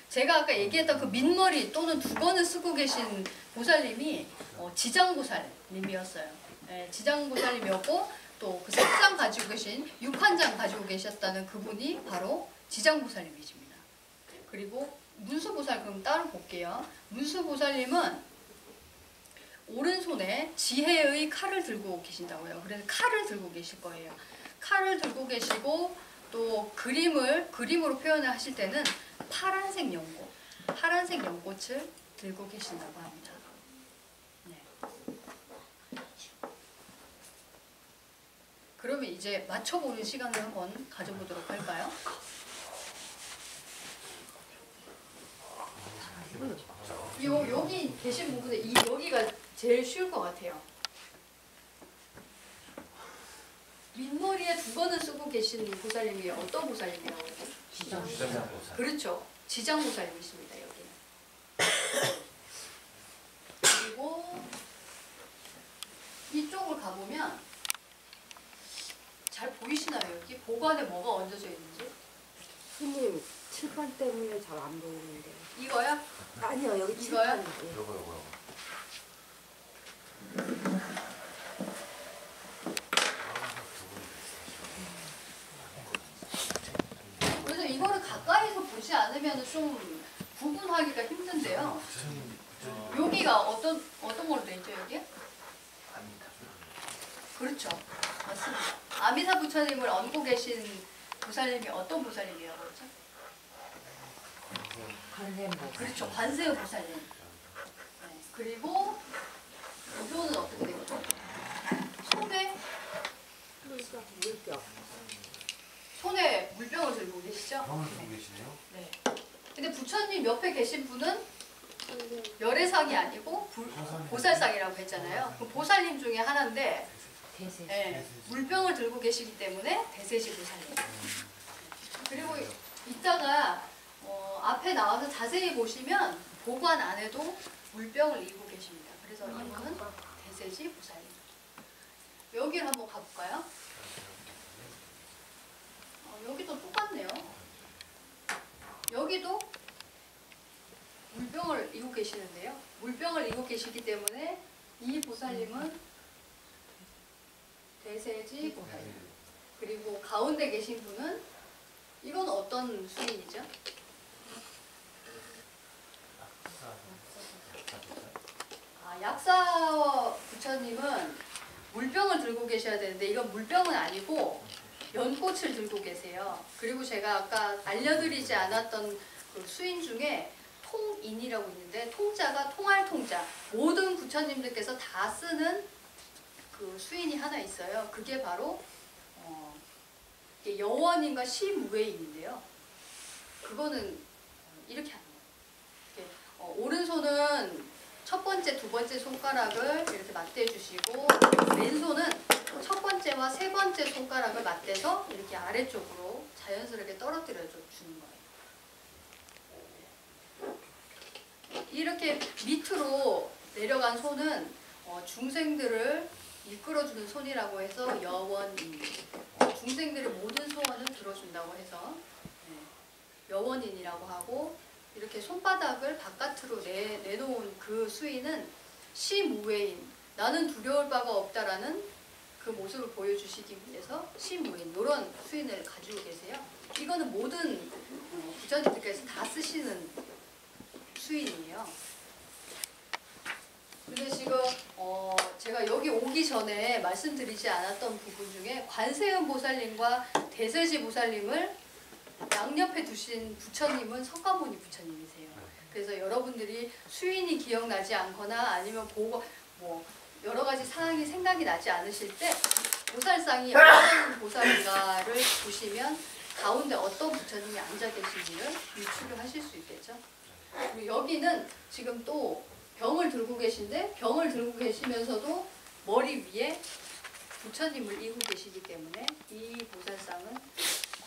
제가 아까 얘기했던 그 민머리 또는 두건을 쓰고 계신 보살님이 지장보살님이었어요. 네, 지장보살님이었고 또 그 색상 가지고 계신 육환장 가지고 계셨다는 그분이 바로 지장보살님이십니다. 그리고 문수보살 그럼 따로 볼게요. 문수보살님은 오른손에 지혜의 칼을 들고 계신다고요. 그래서 칼을 들고 계실 거예요. 칼을 들고 계시고 또 그림으로 표현을 하실 때는 파란색 연꽃을 들고 계신다고 합니다. 네. 그러면 이제 맞춰보는 시간을 한번 가져보도록 할까요? 여기 계신 부분에 여기가 제일 쉬울 것 같아요. 민머리에 두건을 쓰고 계신 보살님이 어떤 보살님이라고 그러죠? 지장보살. 그렇죠. 지장보살님이십니다. 여기는. 그리고 이쪽을 가보면 잘 보이시나요? 여기 보관에 뭐가 얹어져 있는지? 스님 칠판 때문에 잘 안 보이는데. 이거야? 아니요 여기 이거요? 칠판. 예. 요거. 그래서 이거를 가까이서 보지 않으면 좀 구분하기가 힘든데요. 여기가 어떤 걸로 돼 있죠, 여기? 그렇죠. 맞습니다. 아미사 부처님을 얹고 계신 보살님이 어떤 보살님이라고 그러죠? 관세음보. 그렇죠. 관세음 보살님. 네. 그리고 이거는 어떻게 되죠? 손에 물병을 들고 계시죠? 병을 들고 계시네요. 네. 근데 부처님 옆에 계신 분은 열애상이 아니고 보살상이라고 했잖아요. 그 보살님 중에 하나인데 대세. 네, 물병을 들고 계시기 때문에 대세시 보살님. 그리고 이따가 앞에 나와서 자세히 보시면 보관 안에도 물병을 이고 계십니다. 그래서 이분은 대세시 보살님. 여기를 한번 가볼까요? 여기도 똑같네요. 여기도 물병을 이고 계시는데요. 물병을 이고 계시기 때문에 이 보살님은 대세지 보살님. 그리고 가운데 계신 분은 이건 어떤 수인이죠? 약사 부처님은 물병을 들고 계셔야 되는데 이건 물병은 아니고 연꽃을 들고 계세요. 그리고 제가 아까 알려드리지 않았던 그 수인 중에 통인이라고 있는데 통자가 통할통자. 모든 부처님들께서 다 쓰는 그 수인이 하나 있어요. 그게 바로 여원인과 시무외인인데요. 그거는 이렇게 하는 거예요. 오른손은 첫 번째, 두 번째 손가락을 이렇게 맞대 주시고 왼손은 첫 번째와 세 번째 손가락을 맞대서 이렇게 아래쪽으로 자연스럽게 떨어뜨려 주는 거예요. 이렇게 밑으로 내려간 손은 중생들을 이끌어주는 손이라고 해서 여원인. 중생들의 모든 소원을 들어준다고 해서 여원인이라고 하고 이렇게 손바닥을 바깥으로 내놓은 그 수인은 시무외인. 나는 두려울 바가 없다라는 그 모습을 보여주시기 위해서 시무외인. 이런 수인을 가지고 계세요. 이거는 모든 부처님들께서 다 쓰시는 수인이에요. 근데 지금 제가 여기 오기 전에 말씀드리지 않았던 부분 중에 관세음 보살님과 대세지 보살님을 양옆에 두신 부처님은 석가모니 부처님이세요. 그래서 여러분들이 수인이 기억나지 않거나 아니면 보고 여러 가지 상황이 생각이 나지 않으실 때 보살상이 어떤 보살인가를 보시면 가운데 어떤 부처님이 앉아 계신지를 유추를 하실 수 있겠죠. 그리고 여기는 지금 또 병을 들고 계신데 병을 들고 계시면서도 머리 위에 부처님을 이고 계시기 때문에 이 보살상은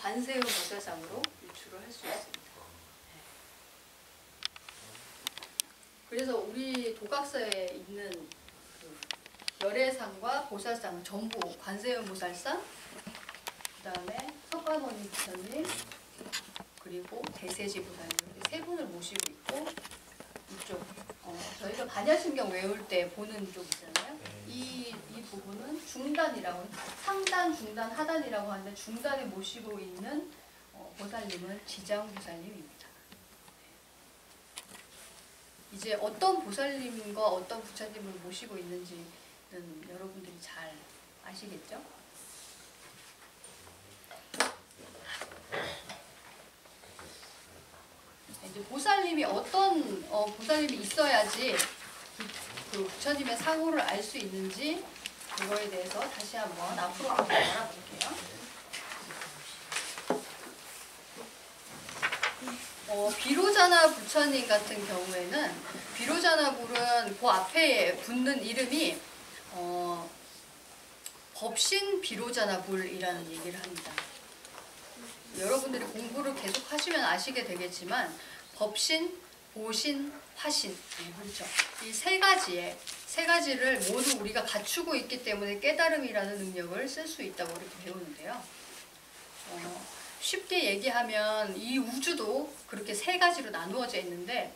관세음 보살상으로 유추를 할 수 있습니다. 그래서 우리 독학서에 있는 그 열애상과 보살상은 전부 관세음 보살상, 그 다음에 석가모니 부처님, 그리고 대세지 보살님 이렇게 세 분을 모시고 있고, 이쪽 저희가 반야심경 외울 때 보는 쪽 있잖아요. 이 부분은 중단이라고, 상단, 중단, 하단이라고 하는데 중단에 모시고 있는 보살님은 지장 보살님입니다. 이제 어떤 보살님과 어떤 부처님을 모시고 있는지는 여러분들이 잘 아시겠죠? 이제 보살님이 어떤 보살님이 있어야지 그 부처님의 상호를 알 수 있는지 그거에 대해서 다시 한번 앞으로 알아볼게요. 비로자나 부처님 같은 경우에는 비로자나불은 그 앞에 붙는 이름이 법신 비로자나불이라는 얘기를 합니다. 여러분들이 공부를 계속 하시면 아시게 되겠지만 법신, 보신, 화신, 그렇죠. 이 세 가지를 모두 우리가 갖추고 있기 때문에 깨달음이라는 능력을 쓸 수 있다고 이렇게 배우는데요. 쉽게 얘기하면 이 우주도 그렇게 세 가지로 나누어져 있는데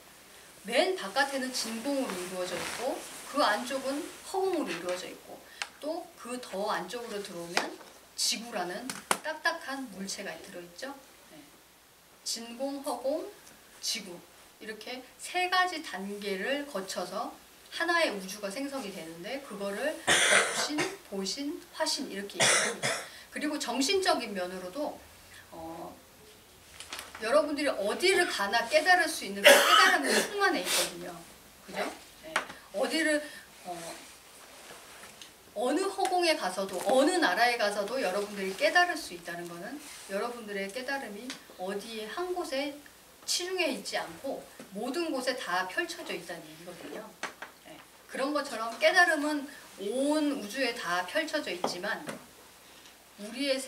맨 바깥에는 진공으로 이루어져 있고 그 안쪽은 허공으로 이루어져 있고 또 그 더 안쪽으로 들어오면 지구라는 딱딱한 물체가 들어있죠. 네. 진공, 허공, 지구 이렇게 세 가지 단계를 거쳐서 하나의 우주가 생성이 되는데 그거를 법신, 보신, 화신 이렇게 얘기합니다. 그리고 정신적인 면으로도 여러분들이 어디를 가나 깨달을 수 있는 그 깨달음이 충만해 있거든요. 그죠? 네. 어디를 어느 허공에 가서도 어느 나라에 가서도 여러분들이 깨달을 수 있다는 것은 여러분들의 깨달음이 어디에 한 곳에 치중해 있지 않고 모든 곳에 다 펼쳐져 있다는 얘기거든요. 네. 그런 것처럼 깨달음은 온 우주에 다 펼쳐져 있지만 우리의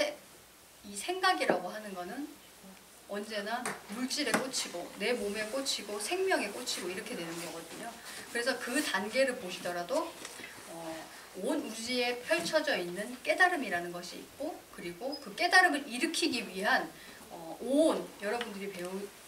이 생각이라고 하는 것은 언제나 물질에 꽂히고 내 몸에 꽂히고 생명에 꽂히고 이렇게 되는 거거든요. 그래서 그 단계를 보시더라도 온 우주에 펼쳐져 있는 깨달음이라는 것이 있고 그리고 그 깨달음을 일으키기 위한 오온, 여러분들이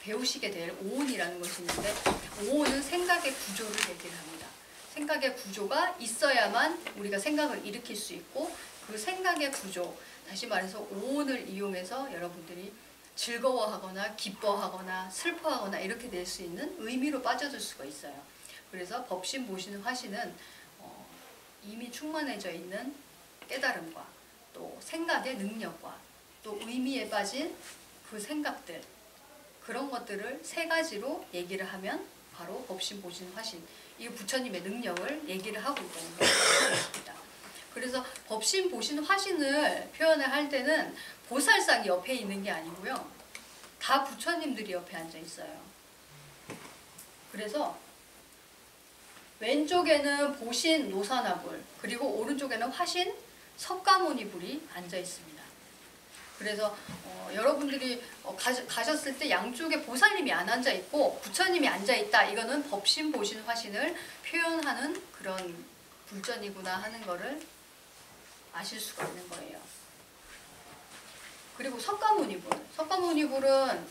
배우시게 될 오온이라는 것이 있는데 오온은 생각의 구조를 얘기를 합니다. 생각의 구조가 있어야만 우리가 생각을 일으킬 수 있고 그 생각의 구조, 다시 말해서 오온을 이용해서 여러분들이 즐거워하거나 기뻐하거나 슬퍼하거나 이렇게 될 수 있는 의미로 빠져들 수가 있어요. 그래서 법신, 보신, 화신은 이미 충만해져 있는 깨달음과 또 생각의 능력과 또 의미에 빠진 그 생각들 그런 것들을 세 가지로 얘기를 하면 바로 법신, 보신, 화신 이 부처님의 능력을 얘기를 하고 있다는 것입니다. 그래서 법신, 보신, 화신을 표현을 할 때는 보살상이 옆에 있는 게 아니고요. 다 부처님들이 옆에 앉아 있어요. 그래서 왼쪽에는 보신, 노사나불 그리고 오른쪽에는 화신, 석가모니불이 앉아 있습니다. 그래서 여러분들이 가셨을 때 양쪽에 보살님이 안 앉아 있고 부처님이 앉아 있다. 이거는 법신, 보신, 화신을 표현하는 그런 불전이구나 하는 거를 아실 수가 있는 거예요. 그리고 석가모니불은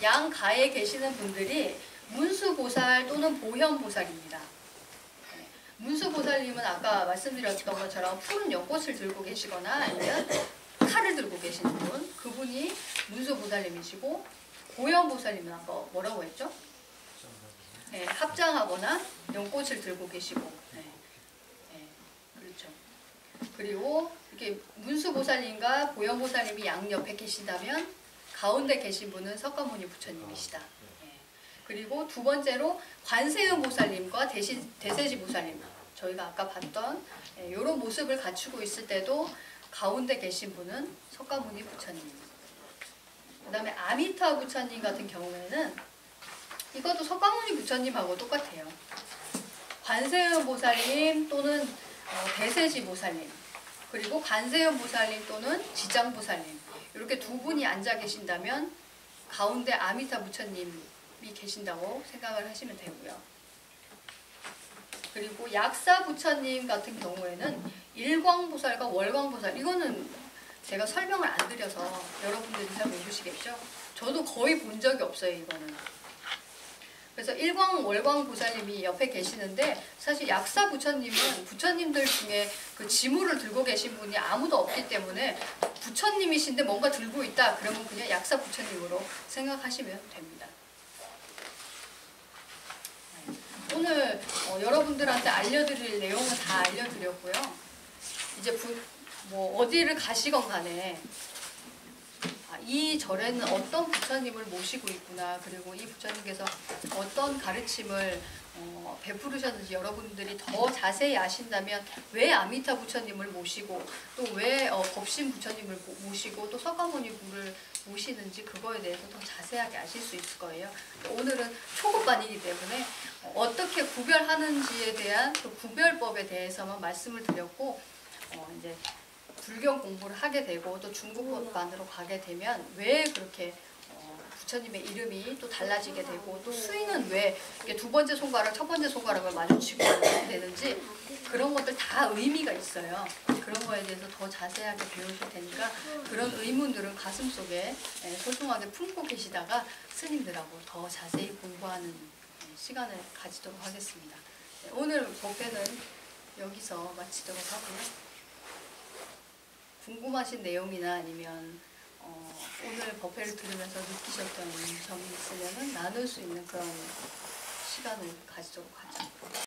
양가에 계시는 분들이 문수보살 또는 보현보살입니다. 문수보살님은 아까 말씀드렸던 것처럼 푸른 연꽃을 들고 계시거나 아니면 칼을 들고 계시는 분, 그분이 문수보살님이시고 보현보살님은 아까 뭐라고 했죠? 네, 합장하거나 연꽃을 들고 계시고 그렇죠. 그리고 이렇게 문수보살님과 보현보살님이 양옆에 계신다면 가운데 계신 분은 석가모니 부처님이시다. 그리고 두 번째로 관세음 보살님과 대세지 보살님 저희가 아까 봤던 이런 모습을 갖추고 있을 때도 가운데 계신 분은 석가모니 부처님. 그 다음에 아미타 부처님 같은 경우에는 이것도 석가모니 부처님하고 똑같아요. 관세음 보살님 또는 대세지 보살님 그리고 관세음 보살님 또는 지장 보살님 이렇게 두 분이 앉아 계신다면 가운데 아미타 부처님이 계신다고 생각을 하시면 되고요. 그리고 약사 부처님 같은 경우에는 일광보살과 월광보살, 이거는 제가 설명을 안 드려서 여러분들이 잘 모르시겠죠? 저도 거의 본 적이 없어요, 이거는. 그래서 일광, 월광 보살님이 옆에 계시는데, 사실 약사 부처님은 부처님들 중에 그 지무를 들고 계신 분이 아무도 없기 때문에 부처님이신데 뭔가 들고 있다 그러면 그냥 약사 부처님으로 생각하시면 됩니다. 오늘 여러분들한테 알려드릴 내용은 다 알려드렸고요. 이제 뭐 어디를 가시건 간에 이 절에는 어떤 부처님을 모시고 있구나, 그리고 이 부처님께서 어떤 가르침을 베푸르셨는지 여러분들이 더 자세히 아신다면 왜 아미타 부처님을 모시고 또 왜 법신 부처님을 모시고 또 서가모니부를 모시는지 그거에 대해서 더 자세하게 아실 수 있을 거예요. 오늘은 초급반이기 때문에 어떻게 구별하는지에 대한 그 구별법에 대해서만 말씀을 드렸고, 이제 불경 공부를 하게 되고 또 중국반으로 가게 되면 왜 그렇게 부처님의 이름이 또 달라지게 되고 또 수인은 왜 이렇게 두 번째 손가락, 첫 번째 손가락을 마주치고 이렇게 되는지 그런 것들 다 의미가 있어요. 그런 거에 대해서 더 자세하게 배우실 테니까 그런 의문들은 가슴속에 소중하게 품고 계시다가 스님들하고 더 자세히 공부하는 시간을 가지도록 하겠습니다. 오늘 법회는 여기서 마치도록 하고요. 궁금하신 내용이나 아니면 오늘 법회를 들으면서 느끼셨던 점이 있으면 나눌 수 있는 그런 시간을 가지도록 하죠.